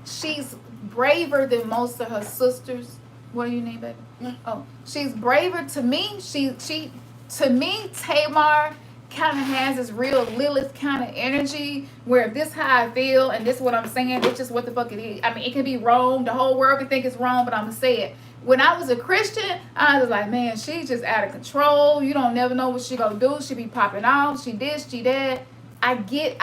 she's braver than most of her sisters. What do you need, baby? Oh, she's braver to me. She to me, Tamar kind of has this real Lilith kind of energy where if this how I feel and this is what I'm saying, it's just what the fuck it is. I mean, it can be wrong. The whole world can think it's wrong, but I'm going to say it. When I was a Christian, I was like, man, she's just out of control. You don't never know what she gonna do. She be popping off. She this, she that. I get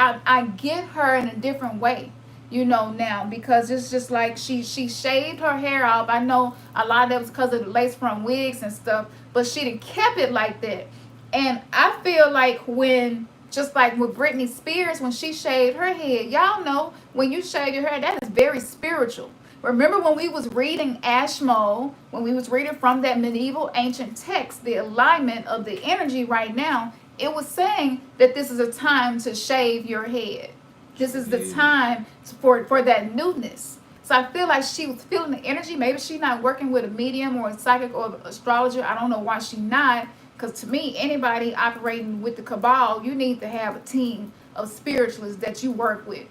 her in a different way, you know, now, because it's just like she shaved her hair off. I know a lot of that was because of the lace front wigs and stuff, but she done kept it like that. And I feel like when, just like with Britney Spears, when she shaved her head, y'all know when you shave your hair, that is very spiritual. Remember when we was reading Ashmo, when we was reading from that medieval ancient text, the alignment of the energy right now, it was saying that this is a time to shave your head. This is the time for that newness. So I feel like she was feeling the energy. Maybe she's not working with a medium or a psychic or an astrologer. I don't know why she's not. Because to me, anybody operating with the cabal, you need to have a team of spiritualists that you work with,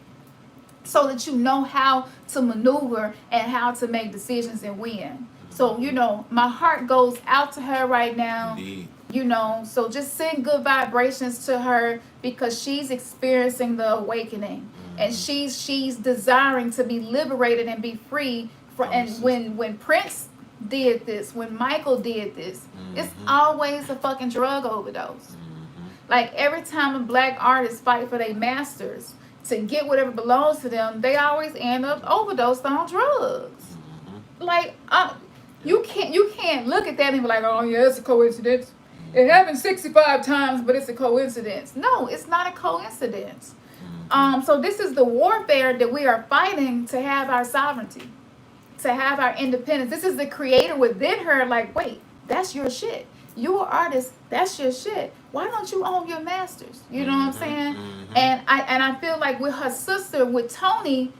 so that you know how to maneuver and how to make decisions and win. So, you know, my heart goes out to her right now. Indeed. You know, so just send good vibrations to her, because she's experiencing the awakening. And she's desiring to be liberated and be free. And when Prince did this, when Michael did this, it's always a fucking drug overdose. Like every time a black artist fight for their masters to get whatever belongs to them, they always end up overdosed on drugs. Like you can't look at that and be like, oh yeah, it's a coincidence. It happened 65 times, but it's a coincidence. No, it's not a coincidence. So this is the warfare that we are fighting to have our sovereignty, to have our independence. This is the creator within her. Like, wait, that's your shit. You're an artist. That's your shit. Why don't you own your masters? You know what I'm saying? And I feel like with her sister, with Tony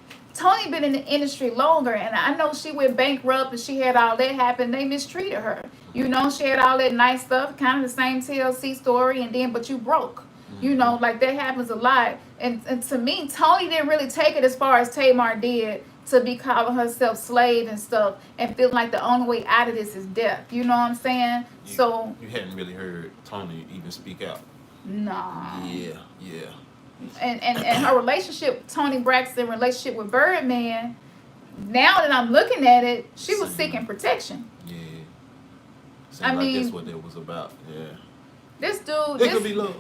been in the industry longer, and I know she went bankrupt and she had all that happen. They mistreated her. You know, she had all that nice stuff, kind of the same TLC story, and then but you broke. You know, like that happens a lot. And to me, Tony didn't really take it as far as Tamar did, to be calling herself slave and stuff and feeling like the only way out of this is death. You know what I'm saying? So you hadn't really heard Tony even speak out. Nah. Yeah. And her relationship, Tony Braxton relationship with Birdman, now that I'm looking at it, she was seeking protection. Yeah. Seemed like that's what that was about. Yeah. This dude, it could be love.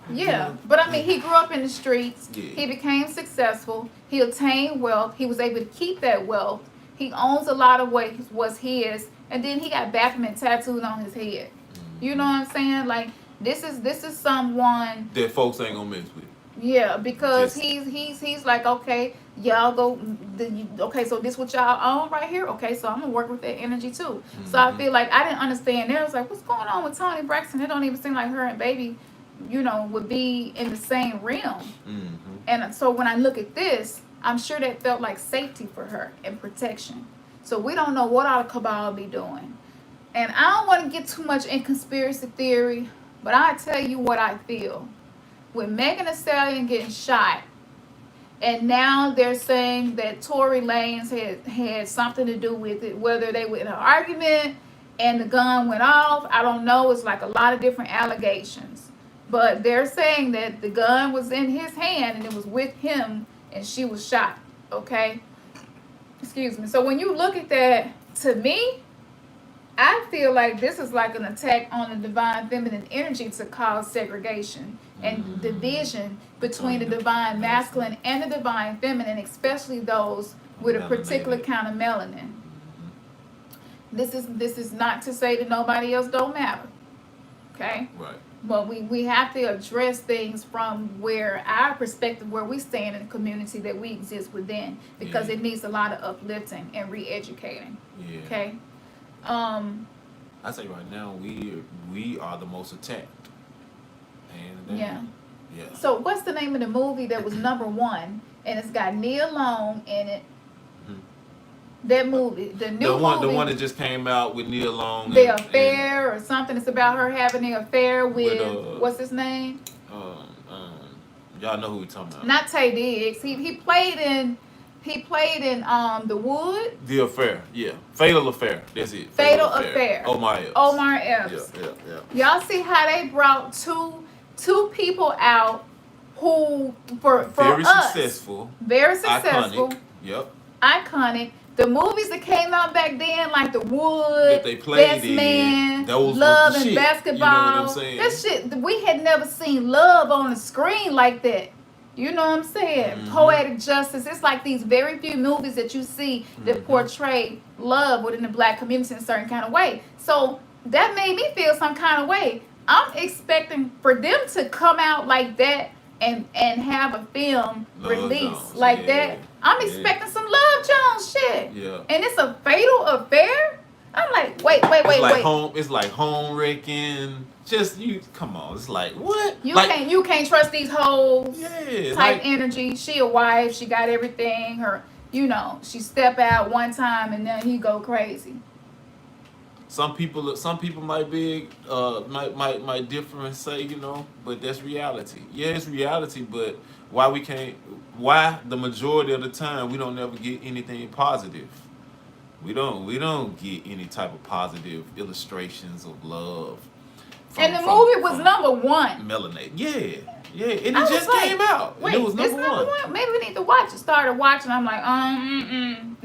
Yeah, but I mean, he grew up in the streets. Yeah. He became successful. He attained wealth. He was able to keep that wealth. He owns a lot of what was his, and then he got Baphomet tattooed on his head. You know what I'm saying? Like this is someone that folks ain't gonna mess with. Yeah, because he's like, okay, y'all go. Okay, so this what y'all own right here. Okay, so I'm gonna work with that energy too. So I feel like I didn't understand. There was like, what's going on with Tony Braxton? It don't even seem like her and Baby, you know, would be in the same realm. And so when I look at this, I'm sure that felt like safety for her and protection. So we don't know what our cabal be doing. And I don't want to get too much in conspiracy theory, but I tell you what I feel. With Megan Thee Stallion getting shot, and now they're saying that Tory Lanez had something to do with it, whether they were in an argument and the gun went off, I don't know. It's like a lot of different allegations. But they're saying that the gun was in his hand and it was with him and she was shot. Okay? Excuse me. So when you look at that, to me, I feel like this is like an attack on the divine feminine energy to cause segregation and division between the divine masculine and the divine feminine, especially those with a particular kind of melanin. This is not to say that nobody else don't matter. Okay? Right. But we have to address things from where our perspective, where we stand in the community that we exist within, because it needs a lot of uplifting and re-educating. Yeah. Okay? I say right now we are the most attacked. And yeah. Yeah. So what's the name of the movie that was #1 and it's got Nia Long in it? That movie, the one that just came out with Nia Long. The Affair or something. It's about her having the affair with what's his name? Y'all know who we talking about. Not Taye Diggs. He played in He played in The Wood. The Affair, yeah. Fatal Affair. That's it. Fatal Affair. Omar Epps. Omar Epps. Yeah. Y'all see how they brought two people out who for Very us, successful. very successful, Iconic. Yep. iconic. The movies that came out back then, like The Wood, That they played Best in, Man, those Love was the and shit. Basketball. You know what I'm saying? That shit, we had never seen love on the screen like that. You know what I'm saying? Mm-hmm. Poetic justice. It's like these very few movies that you see that Mm-hmm. portray love within the black community in a certain kind of way. So that made me feel some kind of way. I'm expecting for them to come out like that and have a film Love release Jones, like yeah, that. I'm yeah. expecting some Love Jones shit. Yeah. And it's a fatal affair? I'm like, wait. It's like home wrecking. Just you come on. It's like what? You like, can't trust these hoes. Yeah. Type Like, energy. She a wife. She got everything. Her, she step out one time and then he go crazy. some people might be might differ and say, but that's reality. Yeah, it's reality, but why the majority of the time we don't never get anything positive? We don't get any type of positive illustrations of love. And the movie was number one. Melanated. Yeah, and it I just was like, came out. Wait, And it was it's number one. Maybe we need to watch it. Started watching. I'm like,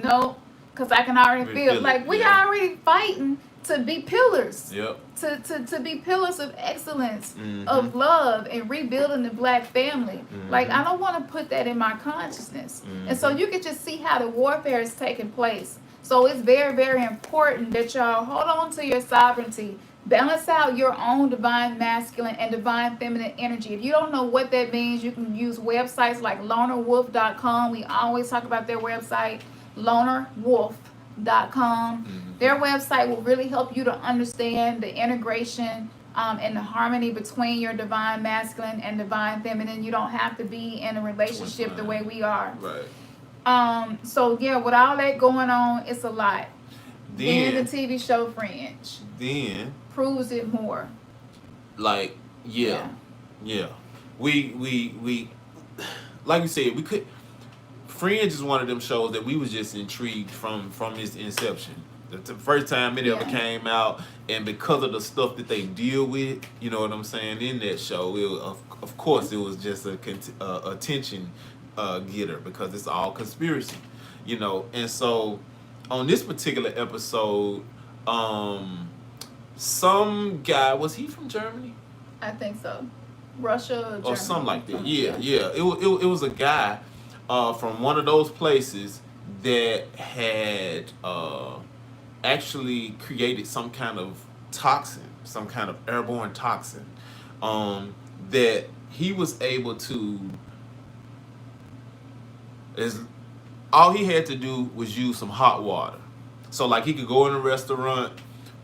no, because I can already We feel feel like it, we yeah. already fighting to be pillars. Yep. To be pillars of excellence, Mhm. of love, and rebuilding the black family. Like, Mhm. I don't want to put that in my consciousness. And so you can just see how the warfare is taking place. So it's very, very important that y'all hold on to your sovereignty. Balance out your own divine masculine and divine feminine energy. If you don't know what that means, you can use websites like lonerwolf.com. We always talk about their website, lonerwolf.com. Their website will really help you to understand the integration and the harmony between your divine masculine and divine feminine. You don't have to be in a relationship the way we are. Right. So yeah, with all that going on, it's a lot. Then Then the TV show Fringe proves it more. like yeah. We like you said, we could. Fringe is one of them shows that we was just intrigued from its inception. The first time it ever came out, and because of the stuff that they deal with, you know what I'm saying, in that show, of course it was just a attention getter because it's all conspiracy, And so on this particular episode, some guy, was he from Germany? I think so. Russia or Germany. Or something like that. Yeah. It was a guy from one of those places that had actually created some kind of toxin, some kind of airborne toxin, that he was able to. All he had to do was use some hot water. So like he could go in a restaurant,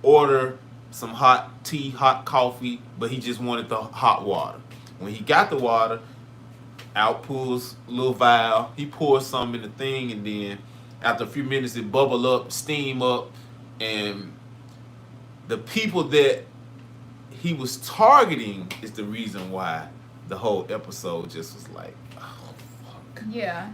order some hot tea, hot coffee, but he just wanted the hot water. When he got the water, out pulls a little vial, he pours some in the thing, and then after a few minutes it bubble up, steam up, and the people that he was targeting is the reason why the whole episode just was like, oh fuck. Yeah.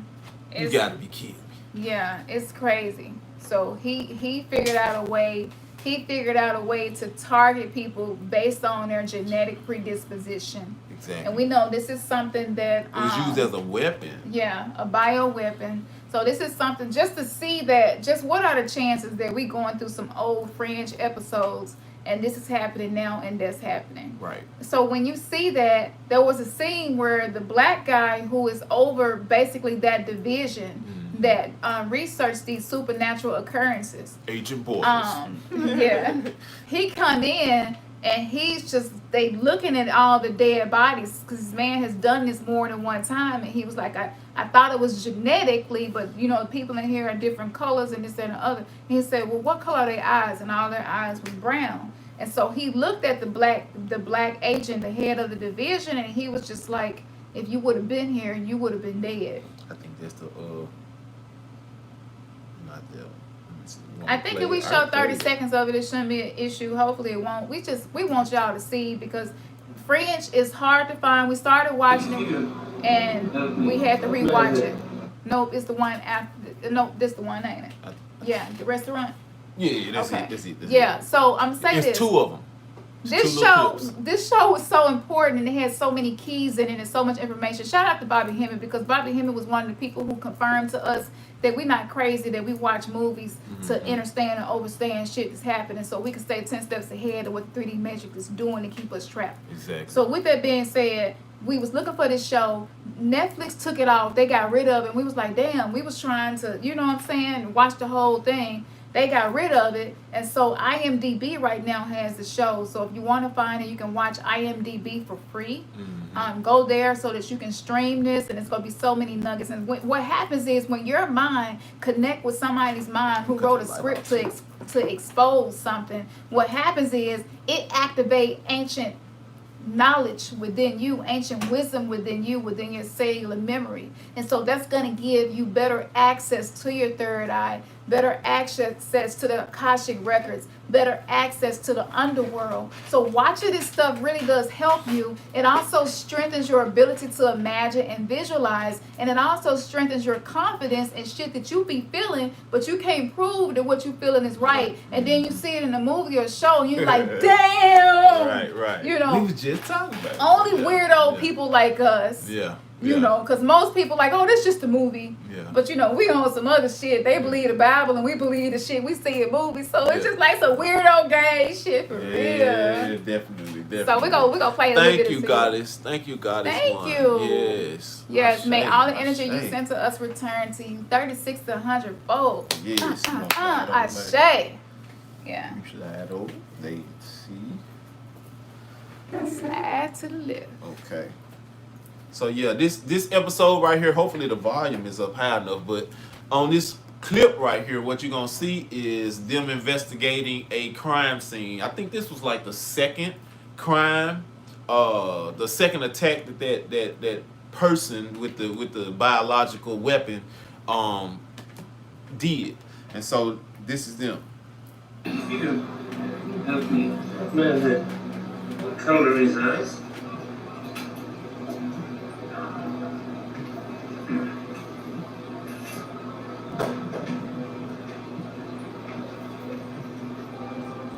You gotta be kidding me. Yeah, it's crazy. So he figured out a way. He figured out a way to target people based on their genetic predisposition. Exactly. And we know this is something that it was used as a weapon. Yeah, a bioweapon. So this is something just to see that. Just what are the chances that we going through some old Fringe episodes and this is happening now and that's happening. Right. So when you see that, there was a scene where the black guy who is over basically that division that researched these supernatural occurrences. Agent Boys. Yeah. He come in and he's just, they looking at all the dead bodies because this man has done this more than one time. And he was like, I thought it was genetically, but people in here are different colors and this and the other. And he said, well, what color are their eyes? And all their eyes was brown. And so he looked at the black agent, the head of the division, and he was just like, if you would have been here, you would have been dead. I think that's the not that. I think if we show 30 seconds of it, it shouldn't be an issue. Hopefully it won't. We want y'all to see because Fringe is hard to find. We started watching it and we had to rewatch it. Nope, it's the one after. Nope, this the one, ain't it? Yeah, the restaurant. Yeah, that's Okay. it. That's it. That's Yeah, it. so I'm saying It's this. two of them. This show was so important, and it had so many keys in it and so much information. Shout out to Bobby Hemming, because Bobby Hemming was one of the people who confirmed to us that we're not crazy, that we watch movies to understand and understand shit that's happening, so we can stay 10 steps ahead of what the 3D Matrix is doing to keep us trapped. Exactly. So with that being said, we was looking for this show. Netflix took it off. They got rid of it. And we was like, damn, we was trying to, you know what I'm saying, watch the whole thing. They got rid of it. And so IMDb right now has the show. So if you want to find it, you can watch IMDb for free. Go there so that you can stream this, and it's going to be so many nuggets. And what happens is, when your mind connect with somebody's mind who wrote a script to expose something, what happens is it activate ancient knowledge within you, ancient wisdom within you, within your cellular memory. And so that's going to give you better access to your third eye, better access to the akashic records, better access to the underworld. So watching this stuff really does help you. It also strengthens your ability to imagine and visualize, and it also strengthens your confidence and shit that you be feeling, but you can't prove that what you feeling is right. And then you see it in a movie or show, and you're like, damn. Right. You know, we was just talking about it. Only weirdo people like us. Yeah. You know, because most people like, oh, this just a movie. Yeah. But, you know, we on some other shit. They believe the Bible, and we believe the shit we see in movies. So it's just like some weirdo gay shit for real. Yeah, definitely. So we gonna play a little bit of Thank you, Goddess. Thank you, Goddess. Thank you. Yes. Yes, may all the energy you sent to us return to you 36 to 100 fold. Yes. Ashe. Yeah. You should add over. They see. Slide to the left. Okay. So yeah, this episode right here, hopefully the volume is up high enough, but on this clip right here, what you're gonna see is them investigating a crime scene. I think this was like the second crime, the second attack that person with the biological weapon did. And so this is them. You help me. Where what color is eyes?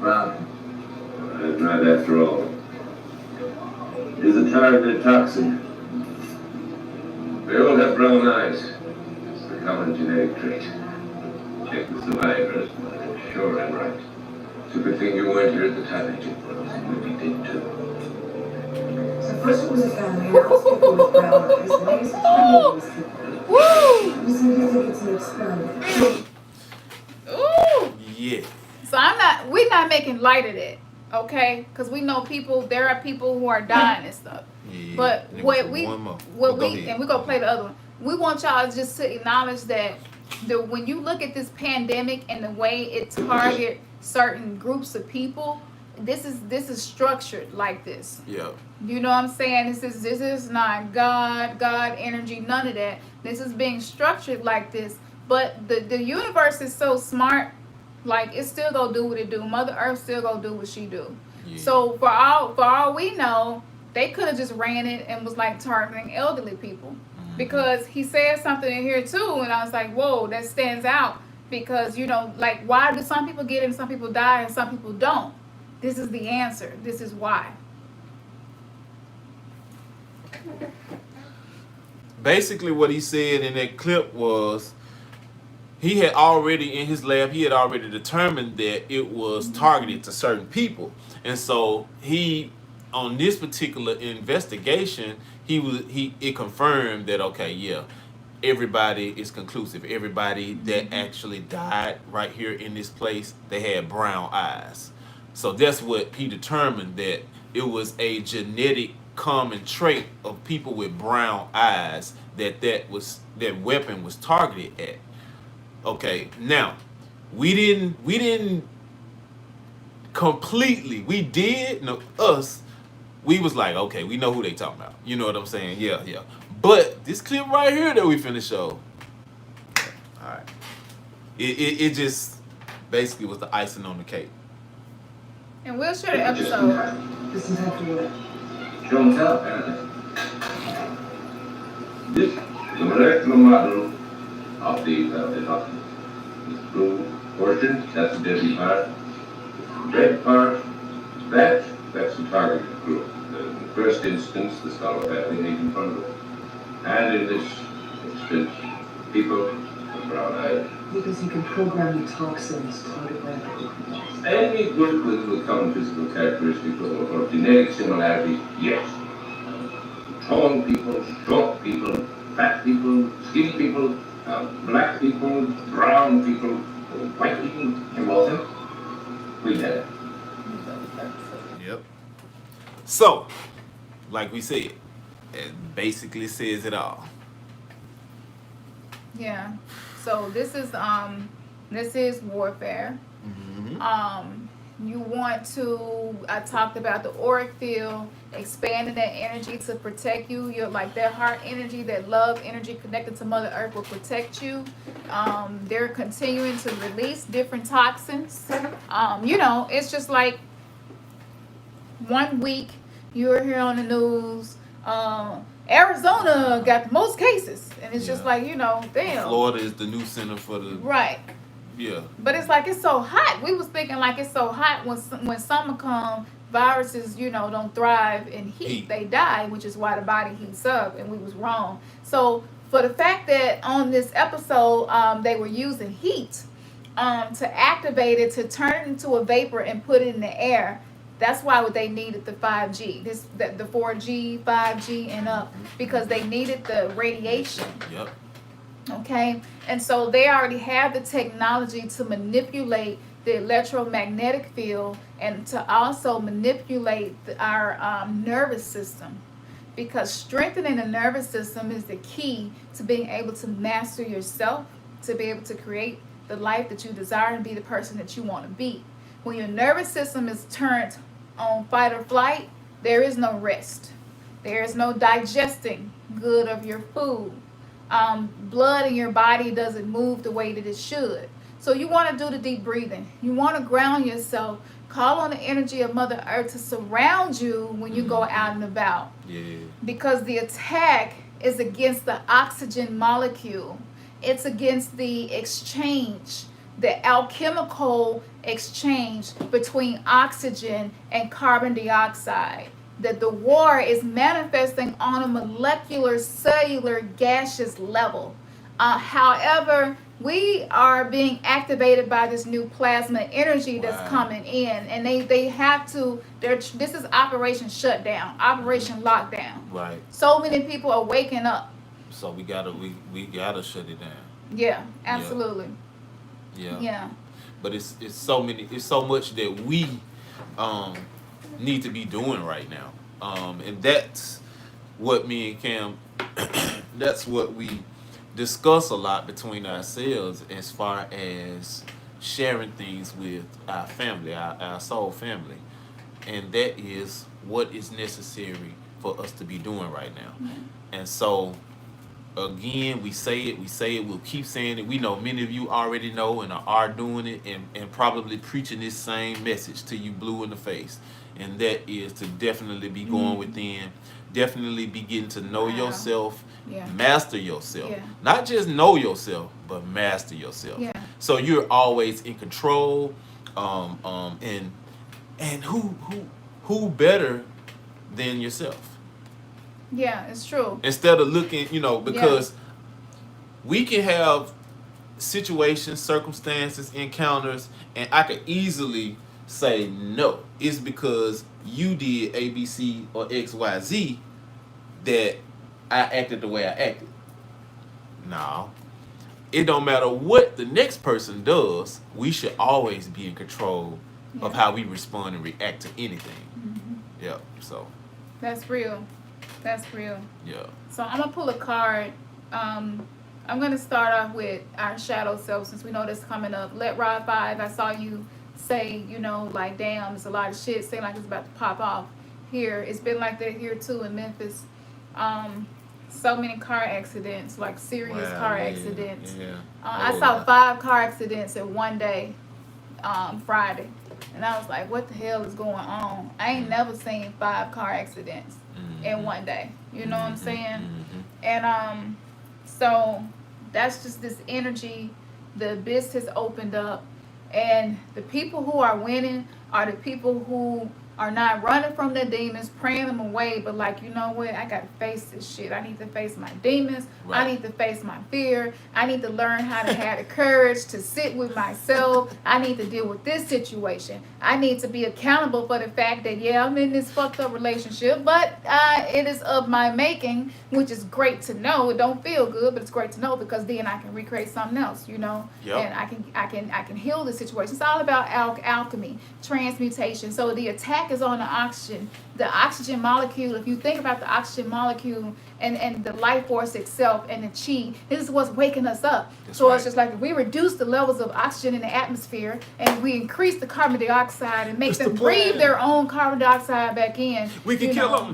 Brown. Right after all. Is a target toxin? We all have brown eyes. It's a common genetic trait. Check the survivors, but I'm sure I'm right. It's a good thing you weren't here at the time, Agent. We did too. So first it was a family, now it's people with brown eyes. The name is Chinese. Woo! You seem to think it's an experiment. Ooh! Yeah. So we're not making light of that, okay? Because we know there are people who are dying and stuff. Yeah. But and what go we, ahead. and we're going to play the other one. We want y'all just to acknowledge that when you look at this pandemic and the way it target certain groups of people, this is structured like this. Yeah. You know what I'm saying? This is not God energy, none of that. This is being structured like this. But the universe is so smart, like it still gonna do what it do. Mother Earth still gonna do what she do. Yeah. So for all we know, they could have just ran it and was like targeting elderly people. Because he said something in here too, and I was like, whoa, that stands out. Because, you know, like, why do some people get it and some people die and some people don't? This is the answer. This is why. Basically what he said in that clip was he had already, in his lab, he had already determined that it was targeted to certain people. And so he, on this particular investigation, it confirmed that, okay, yeah, everybody is conclusive. Everybody that actually died right here in this place, they had brown eyes. So that's what he determined, that it was a genetic common trait of people with brown eyes that weapon was targeted at. Okay, now we didn't completely. We did. No, us. We was like, okay, we know who they talking about. You know what I'm saying? Yeah. But this clip right here that we finna show, all right, it just basically was the icing on the cake. And we'll share the episode. This is after what? Show and tell, apparently. This is a molecular model of the toxin. The blue portion, that's the deadly part. The red part, that's the target group. In the first instance, the Scholar family, 1800. And in this instance, people with brown eyes. Because you can program the toxins to target rapidly. Any group with common physical characteristics or genetic similarities, yes. Tall people, short people, fat people, skinny people, black people, brown people, white people, you all them. We had it. Yep. So, like we said, it basically says it all. Yeah. So this is warfare. You want to, I talked about the auric field, expanding that energy to protect you. You're like that heart energy, that love energy connected to Mother Earth will protect you. They're continuing to release different toxins. It's just like 1 week you're here on the news, Arizona got the most cases, and it's just like, damn. Florida is the new center for the Right. Yeah. But it's like it's so hot. We was thinking like it's so hot when summer come, viruses, don't thrive in heat. They die, which is why the body heats up, and we was wrong. So for the fact that on this episode they were using heat to activate it, to turn it into a vapor and put it in the air, that's why they needed the 5G, the 4G, 5G and up, because they needed the radiation. Yep. Okay, and so they already have the technology to manipulate the electromagnetic field and to also manipulate our nervous system, because strengthening the nervous system is the key to being able to master yourself, to be able to create the life that you desire and be the person that you want to be. When your nervous system is turned on fight or flight, there is no rest. There is no digesting good of your food. Blood in your body doesn't move the way that it should. So you want to do the deep breathing. You want to ground yourself. Call on the energy of Mother Earth to surround you when you go out and about. Yeah. Because the attack is against the oxygen molecule. It's against the exchange, the alchemical exchange between oxygen and carbon dioxide. That the war is manifesting on a molecular, cellular, gaseous level. However, we are being activated by this new plasma energy that's coming in, and they have to. This is Operation Shutdown, Operation Lockdown. Right. So many people are waking up. So we gotta shut it down. Yeah, absolutely. Yeah. Yeah. But it's so much that we need to be doing right now. And that's what me and Cam that's what we discuss a lot between ourselves as far as sharing things with our family, our soul family. And that is what is necessary for us to be doing right now. Mm-hmm. And so again, we say it, we'll keep saying it. We know many of you already know and are doing it and probably preaching this same message to you blue in the face. And that is to definitely be going within, definitely be getting to know yourself, master yourself. Yeah. Not just know yourself, but master yourself. Yeah. So you're always in control. And who better than yourself? Yeah, it's true. Instead of looking, because we can have situations, circumstances, encounters, and I could easily say no. It's because you did A, B, C, or X, Y, Z that I acted the way I acted. No. It don't matter what the next person does. We should always be in control of how we respond and react to anything. Mm-hmm. Yeah. So. That's real. That's real. Yeah. So I'm gonna pull a card. I'm gonna start off with our shadow self, since we know this coming up. Let Rod 5. I saw you say, like, damn, it's a lot of shit. Seem like it's about to pop off here. It's been like that here too in Memphis. So many car accidents, like serious car accidents. Yeah. I saw 5 car accidents in one day, Friday, and I was like, what the hell is going on? I ain't never seen 5 car accidents in one day. You know what I'm saying? And so That's just this energy. The abyss has opened up, and the people who are winning are the people who are not running from their demons, praying them away, but like, you know what, I gotta face this shit. I need to face my demons. Right. I need to face my fear. I need to learn how to have the courage to sit with myself. I need to deal with this situation. I need to be accountable for the fact that, yeah, I'm in this fucked up relationship, but it is of my making, which is great to know. It don't feel good, but it's great to know, because then I can recreate something else, you know. Yep. And I can heal the situation. It's all about alchemy, transmutation. So the attack is on the oxygen molecule. If you think about the oxygen molecule and the life force itself and the chi, this is what's waking us up. That's so right. It's just like, if we reduce the levels of oxygen in the atmosphere and we increase the carbon dioxide and make What's them the plan? breathe their own carbon dioxide back in, We can you kill know,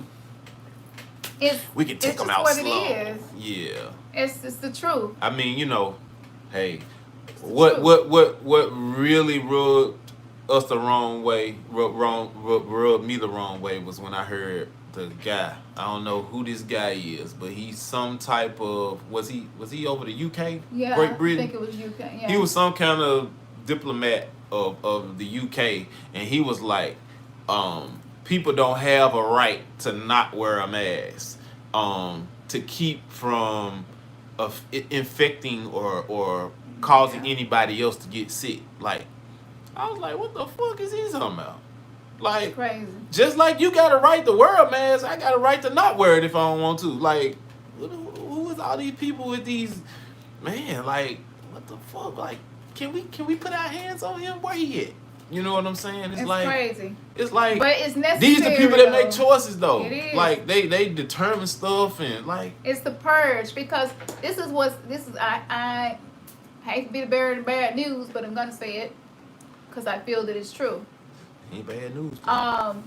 them. We can take it's them just out what slow. it is. Yeah. It's the truth. I mean, you know, hey, the what truth. really rubbed us the wrong way, rubbed me the wrong way, was when I heard the guy. I don't know who this guy is, but he's some type of, was he over the UK, Yeah, Great I Britain? think it was UK. Yeah. He was some kind of diplomat of the UK, and he was like, people don't have a right to not wear a mask, to keep from infecting or causing anybody else to get sick. Like, I was like, what the fuck is he talking about? Like, Crazy. just like you got a right to wear a mask, I got a right to not wear it if I don't want to. Like, who is all these people with these, man? Like, what the fuck? Like, can we put our hands on him? Where he at? You know what I'm saying? It's like crazy. It's like, But it's necessary. these the people that make choices though. It is. Like they determine stuff, and like, It's the purge, because I hate to be the bearer of bad news, but I'm gonna say it because I feel that it's true. ain't bad news. Though.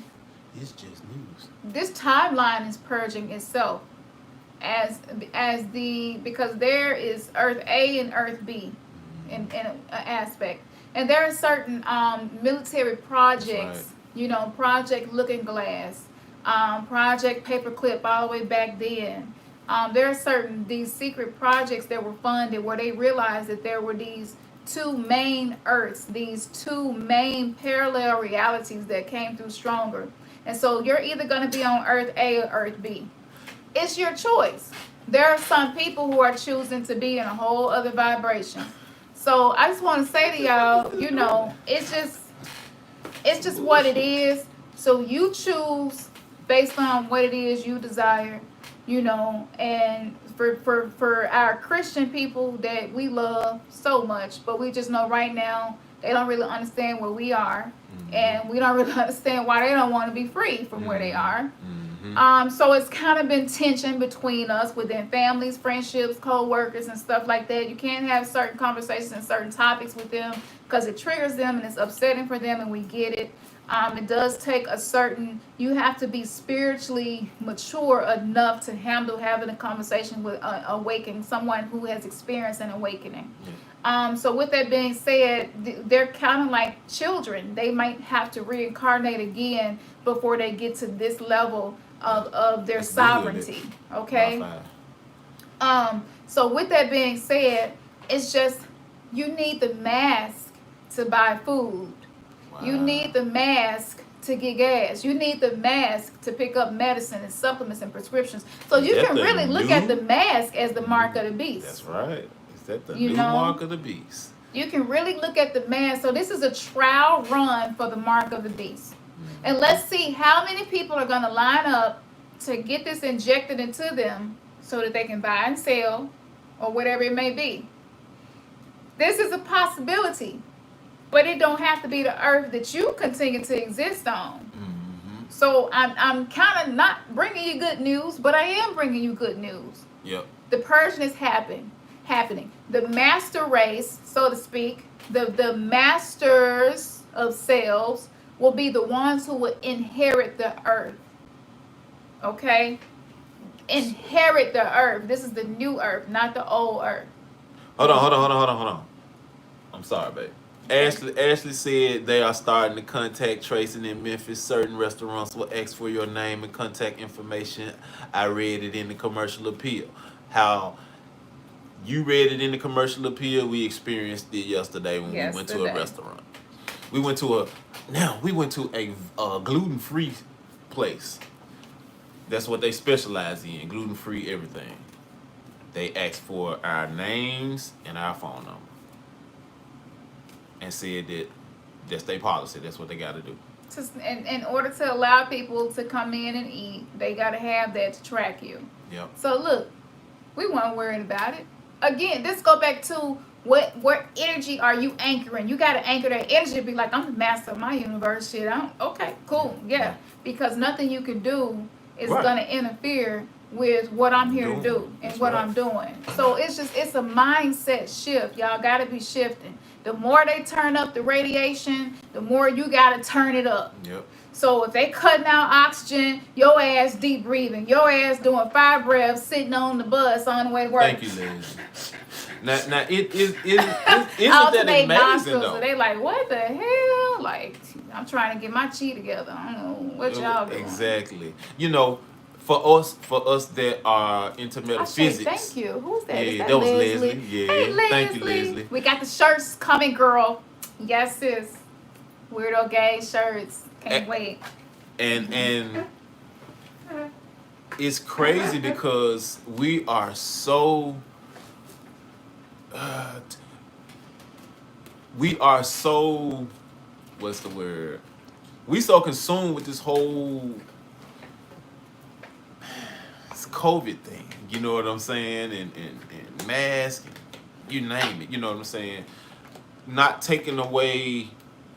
It's just news. This timeline is purging itself because there is Earth A and Earth B in an aspect, and there are certain military projects. Right. You know, Project Looking Glass, Project Paperclip, all the way back then. There are these secret projects that were funded where they realized that there were these two main Earths, these two main parallel realities that came through stronger. And so you're either going to be on Earth A or Earth B. It's your choice. There are some people who are choosing to be in a whole other vibration. So I just want to say to y'all, you know, it's just what it is. So you choose based on what it is you desire, you know. And for our Christian people that we love so much, but we just know right now they don't really understand where we are, and we don't really understand why they don't want to be free from where they are. So it's kind of been tension between us within families, friendships, co-workers, and stuff like that. You can't have certain conversations and certain topics with them because it triggers them and it's upsetting for them, and we get it. It does take you have to be spiritually mature enough to handle having a conversation with awakening someone who has experienced an awakening. So with that being said, they're kind of like children. They might have to reincarnate again before they get to this level of their sovereignty. Okay. So with that being said, it's just, you need the mask to buy food. Wow. You need the mask to get gas. You need the mask to pick up medicine and supplements and prescriptions. So you can really look at the mask as the mark of the beast. That's right. Is that the new mark of the beast? You can really look at the mask. So this is a trial run for the mark of the beast. And let's see how many people are going to line up to get this injected into them so that they can buy and sell or whatever it may be. This is a possibility, but it don't have to be the earth that you continue to exist on. So I'm kind of not bringing you good news, but I am bringing you good news. Yep. The purging is happening. The master race, so to speak, the masters of selves will be the ones who will inherit the earth. Okay? Inherit the earth. This is the new earth, not the old earth. Hold on. I'm sorry, babe. Ashley said they are starting to contact tracing in Memphis. Certain restaurants will ask for your name and contact information. I read it in the commercial appeal. How You read it in the commercial appeal. We experienced it yesterday when we went to a Yesterday. restaurant. We went to a gluten-free place. That's what they specialize in, gluten-free everything. They asked for our names and our phone number. And said that that's their policy. That's what they got to do. Just in order to allow people to come in and eat, they got to have that to track you. Yep. So look, we weren't worried about it. Again, this go back to what energy are you anchoring? You got to anchor that energy to be like, I'm the master of my universe. Shit, okay, cool, yeah. Because nothing you can do is going to interfere with what I'm here to do and what I'm doing. So it's a mindset shift. Y'all got to be shifting. The more they turn up the radiation, the more you got to turn it up. Yep. So if they cutting out oxygen, your ass deep breathing, your ass doing 5 breaths, sitting on the bus on the way to work. Thank you, ladies. Now it isn't that amazing nostrils, though? So they like, what the hell? Like, I'm trying to get my chi together. I don't know what y'all doing. Exactly. You know, for us that are into metaphysics. Thank you. Who's that? Yeah, Is that was Leslie? Leslie. Yeah. Hey, Leslie. Thank you, Leslie. We got the shirts coming, girl. Yes, sis. Weirdo gay shirts. Can't wait. And it's crazy because we are so what's the word? We so consumed with this whole COVID thing, you know what I'm saying, and mask, you name it, you know what I'm saying, not taking away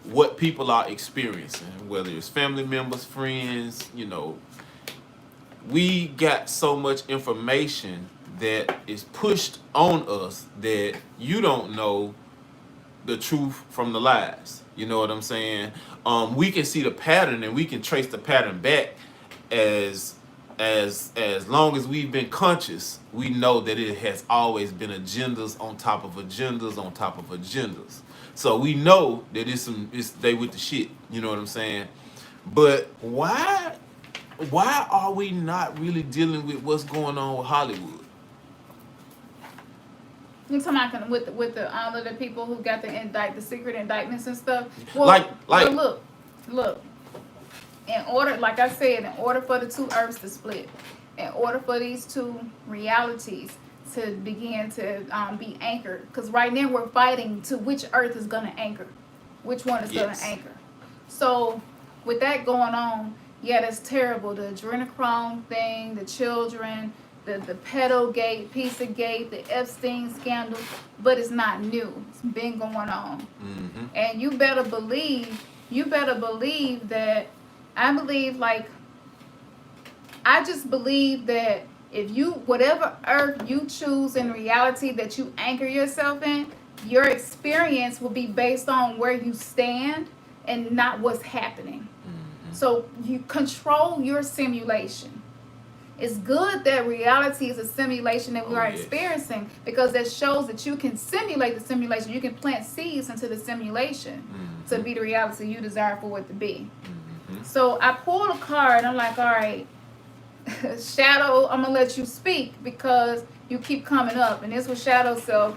what people are experiencing, whether it's family members, friends, you know. We got so much information that is pushed on us that you don't know the truth from the lies, you know what I'm saying. We can see the pattern and we can trace the pattern back as long as we've been conscious. We know that it has always been agendas on top of agendas on top of agendas. So we know that it's they with the shit, you know what I'm saying? But why are we not really dealing with what's going on with Hollywood? You talking about with the all of the people who got the secret indictments and stuff? Well, Like look. In order, like I said, in order for the two earths to split, in order for these two realities to begin to be anchored, because right now we're fighting to which earth is going to anchor, which one is going to anchor. So with that going on, yeah, that's terrible. The adrenochrome thing, the children, the pedogate, Pizzagate, the Epstein scandal, but it's not new. It's been going on. Mm-hmm. And you better believe that, I just believe that if you, whatever earth you choose in reality that you anchor yourself in, your experience will be based on where you stand and not what's happening. Mm-hmm. So you control your simulation. It's good that reality is a simulation that we are experiencing, because that shows that you can simulate the simulation. You can plant seeds into the simulation to be the reality you desire for it to be. Mm-hmm. So I pulled a card and I'm like, all right, Shadow, I'm going to let you speak because you keep coming up. And this was Shadow Self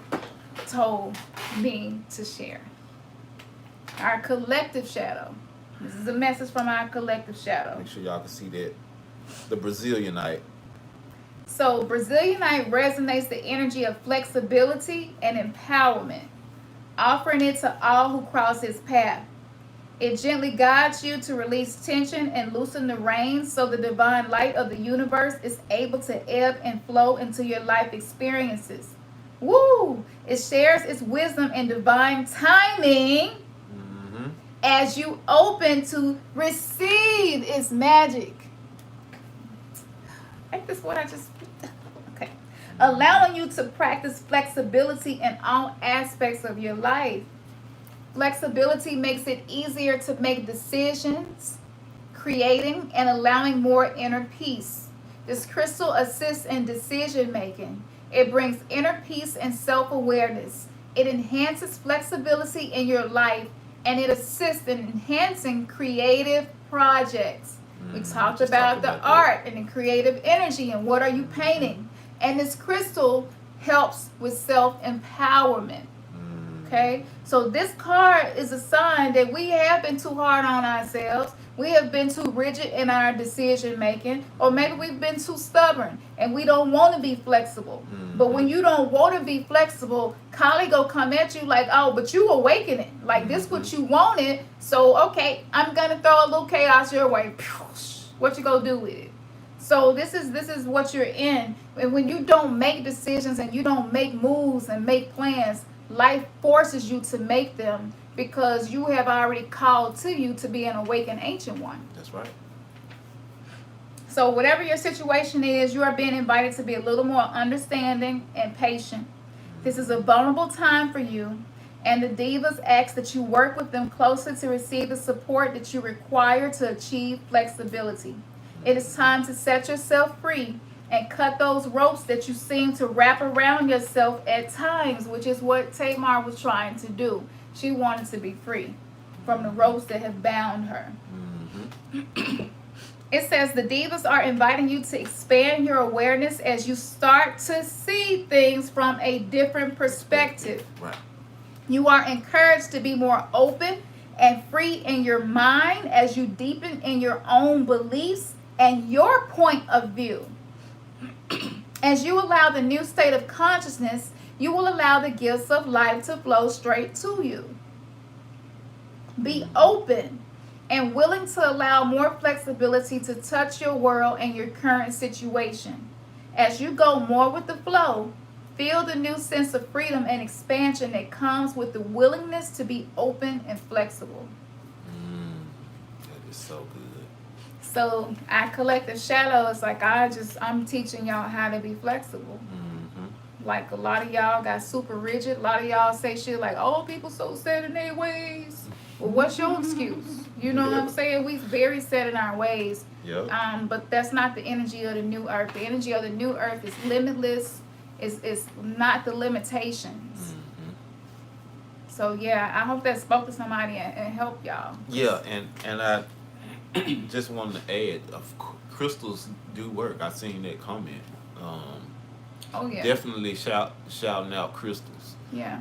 told me to share. Our collective shadow. This is a message from our collective shadow. Make sure y'all can see that. The Brazilianite. So Brazilianite resonates the energy of flexibility and empowerment, offering it to all who cross its path. It gently guides you to release tension and loosen the reins so the divine light of the universe is able to ebb and flow into your life experiences. Woo! It shares its wisdom and divine timing as you open to receive its magic. Ain't this what I just... Okay. Allowing you to practice flexibility in all aspects of your life. Flexibility makes it easier to make decisions, creating and allowing more inner peace. This crystal assists in decision making. It brings inner peace and self-awareness. It enhances flexibility in your life, and it assists in enhancing creative projects. We talked about the art and the creative energy and what are you painting. And this crystal helps with self-empowerment. Okay, so this card is a sign that we have been too hard on ourselves. We have been too rigid in our decision making, or maybe we've been too stubborn and we don't want to be flexible. But when you don't want to be flexible, Kali go come at you like, oh, but you awakening. Like this what you wanted. So okay, I'm gonna throw a little chaos your way. What you gonna do with it? So this is what you're in. And when you don't make decisions and you don't make moves and make plans, life forces you to make them because you have already called to you to be an awakened ancient one. That's right. So whatever your situation is, you are being invited to be a little more understanding and patient. This is a vulnerable time for you, and the divas ask that you work with them closer to receive the support that you require to achieve flexibility. It is time to set yourself free and cut those ropes that you seem to wrap around yourself at times, which is what Tamar was trying to do. She wanted to be free from the ropes that have bound her. It says the divas are inviting you to expand your awareness as you start to see things from a different perspective. Right. You are encouraged to be more open and free in your mind as you deepen in your own beliefs and your point of view. As you allow the new state of consciousness, you will allow the gifts of life to flow straight to you. Be open and willing to allow more flexibility to touch your world and your current situation. As you go more with the flow, feel the new sense of freedom and expansion that comes with the willingness to be open and flexible. That is so good. So our collective shadow is like I'm teaching y'all how to be flexible. Like a lot of y'all got super rigid. A lot of y'all say shit like, "Oh, people so set in their ways." Well, what's your excuse? You know what I'm saying? We very set in our ways. Yep. But that's not the energy of the new earth. The energy of the new earth is limitless. Is not the limitations. So yeah, I hope that spoke to somebody and helped y'all. Yeah, and I just wanted to add, crystals do work. I seen that comment. Oh yeah. Definitely shouting out crystals. Yeah.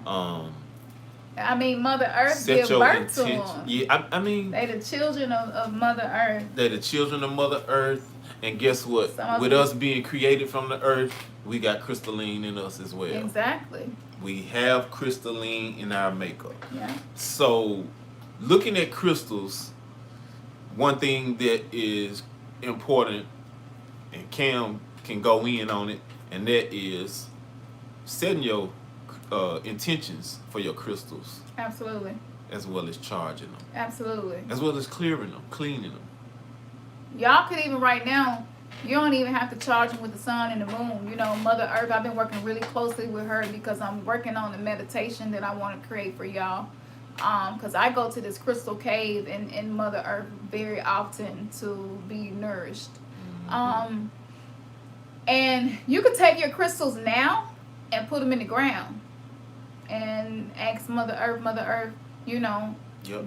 I mean, Mother Earth gave birth to them. Yeah, I mean, they the children of Mother Earth. They're the children of Mother Earth, and guess what? With us being created from the earth, we got crystalline in us as well. Exactly. We have crystalline in our makeup. Yeah. So, looking at crystals, one thing that is important, and Cam can go in on it, and that is setting your intentions for your crystals. Absolutely. As well as charging them. Absolutely. As well as clearing them, cleaning them. Y'all could even right now, you don't even have to charge them with the sun and the moon. You know, Mother Earth, I've been working really closely with her because I'm working on the meditation that I want to create for y'all. Because I go to this crystal cave in Mother Earth very often to be nourished. And you could take your crystals now and put them in the ground and ask Mother Earth, you know,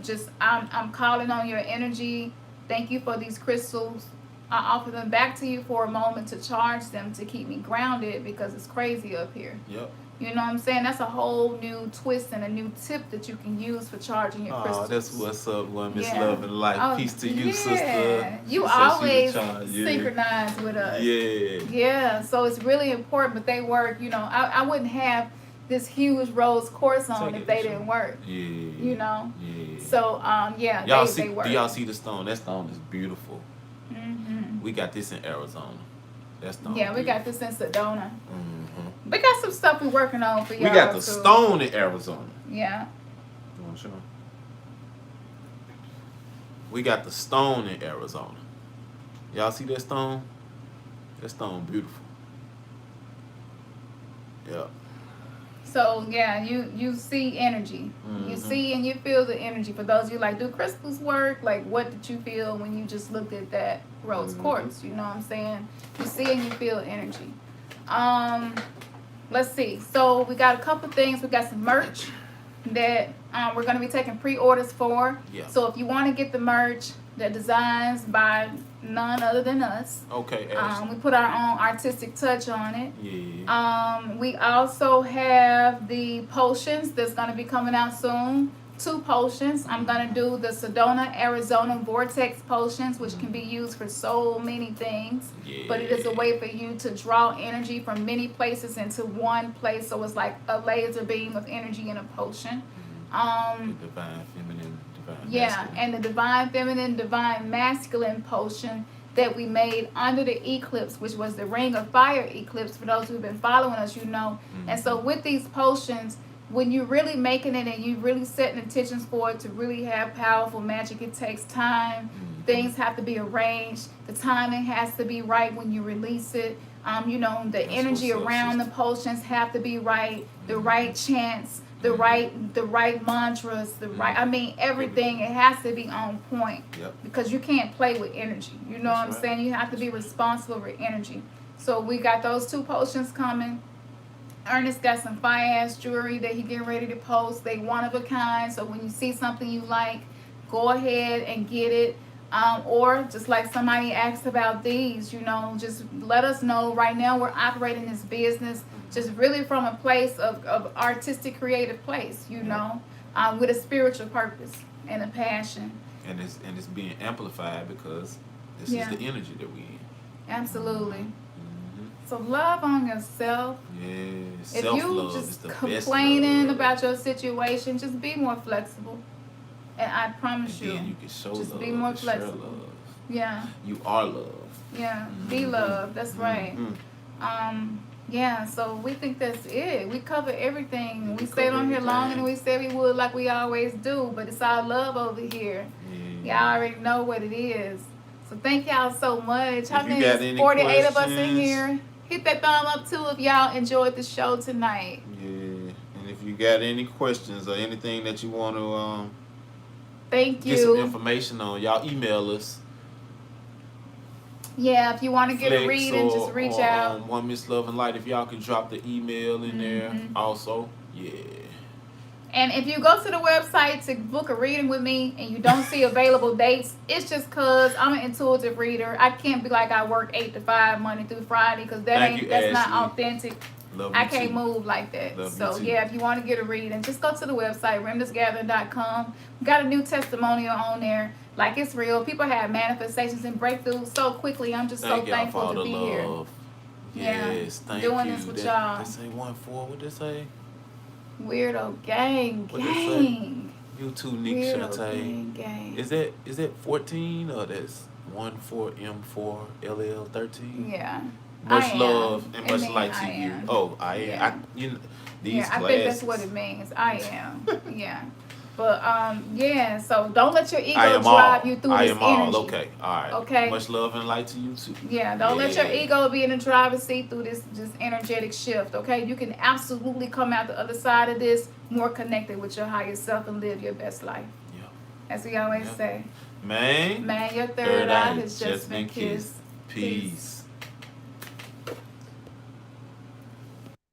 just I'm calling on your energy. Thank you for these crystals. I offer them back to you for a moment to charge them to keep me grounded because it's crazy up here. Yep. You know what I'm saying? That's a whole new twist and a new tip that you can use for charging your crystals. Oh, that's what's up, one Miss Love and Life. Oh, Peace to you, sister. You always synchronize with us. Yeah. Yeah, so it's really important, but they work. You know, I wouldn't have this huge rose quartz on if they didn't work. Yeah. You know? Yeah. So, yeah, y'all they work. Do y'all see the stone? That stone is beautiful. We got this in Arizona. That stone. Yeah, we got this in Sedona. We got some stuff we're working on for y'all. We got the too. stone in Arizona. Yeah. You want to show them? We got the stone in Arizona. Y'all see that stone? That stone beautiful. Yeah. So yeah, you see energy. You see and you feel the energy. For those of you like, do crystals work? Like, what did you feel when you just looked at that rose quartz? You know what I'm saying? You see and you feel energy. Let's see. So we got a couple things. We got some merch that we're going to be taking pre-orders for. Yeah. So if you want to get the merch, the designs by none other than us. Okay, Ashley. We put our own artistic touch on it. Yeah. We also have the potions that's going to be coming out soon. 2 potions. I'm going to do the Sedona, Arizona Vortex potions, which can be used for so many things. Yeah. But it is a way for you to draw energy from many places into one place. So it's like a laser beam of energy in a potion. The divine feminine, divine Yeah, masculine. and the divine feminine, divine masculine potion that we made under the eclipse, which was the Ring of Fire eclipse. For those who've been following us, you know. And so with these potions, when you're really making it and you really setting intentions for it to really have powerful magic, it takes time. Things have to be arranged. The timing has to be right when you release it. You know, the That's energy what's up, around the sister. potions have to be right. The right chants, the right mantras, the right. I mean, everything. It has to be on point. Yep. Because you can't play with energy. You know That's what I'm right. saying? You have to be responsible for energy. So we got those 2 potions coming. Ernest got some fire-ass jewelry that he getting ready to post. They one of a kind. So when you see something you like, go ahead and get it. Or just like somebody asked about these, you know, just let us know. Right now we're operating this business just really from a place of artistic, creative place, you know, with a spiritual purpose and a passion. And it's being amplified because this Yeah. is the energy that we in. Absolutely. So love on yourself. Yes. If Self you love is just the complaining best love. about your situation, just be more flexible. And I promise And you, then you can show just love. be more and share flexible. love. Yeah, You are love. yeah, be love. That's right. Yeah, so we think that's it. We cover everything. We stayed on here longer than we said we would, like we always do. But it's our love over here. Yeah. Y'all already know what it is. So thank y'all so much. How If you many? got any 48 of us in questions- here. Hit that thumb up too if y'all enjoyed the show tonight. Yeah. And if you got any questions or anything that you want to Thank get some you. information on, y'all email us. Yeah, if you want to get a Flex reading, just reach out. One Miss Love and Light. If y'all can drop the email in there Mm-hmm. also. Yeah. And if you go to the website to book a reading with me and you don't see available dates, it's just because I'm an intuitive reader. I can't be like I work 8 to 5 Monday through Friday because Thank you, that's not Ashley. authentic. Love I you can't too. move like that. Love you So too. yeah, if you want to get a reading, just go to the website, remnantsgathering.com. We got a new testimonial on there. Like it's real. People have manifestations and breakthroughs so quickly. I'm just Thank so y'all for thankful all to the be here. love. Yeah. Yes, thank Doing you. this with That- y'all. They say 1-4. What they say? Weirdo gang, What they say? gang. You too, Nick Weirdo Shantae. gang. Is that 14 or that's 14M4LL13? Yeah. Much I am. love and It much means light I to you. am. Oh, I am. Yeah. These Yeah, I glasses. think that's what it means. I am. Yeah. But yeah, so don't let your I ego am drive all. you through I this am all. energy. Okay. All right. Okay. Much love and light to you too. Yeah, don't let your Yeah. ego be in the driver's seat through this energetic shift, okay? You can absolutely come out the other side of this more connected with your higher self and live your best life. Yeah. As we always Yeah. say. Man, Man, your third eye has just been kissed. Peace.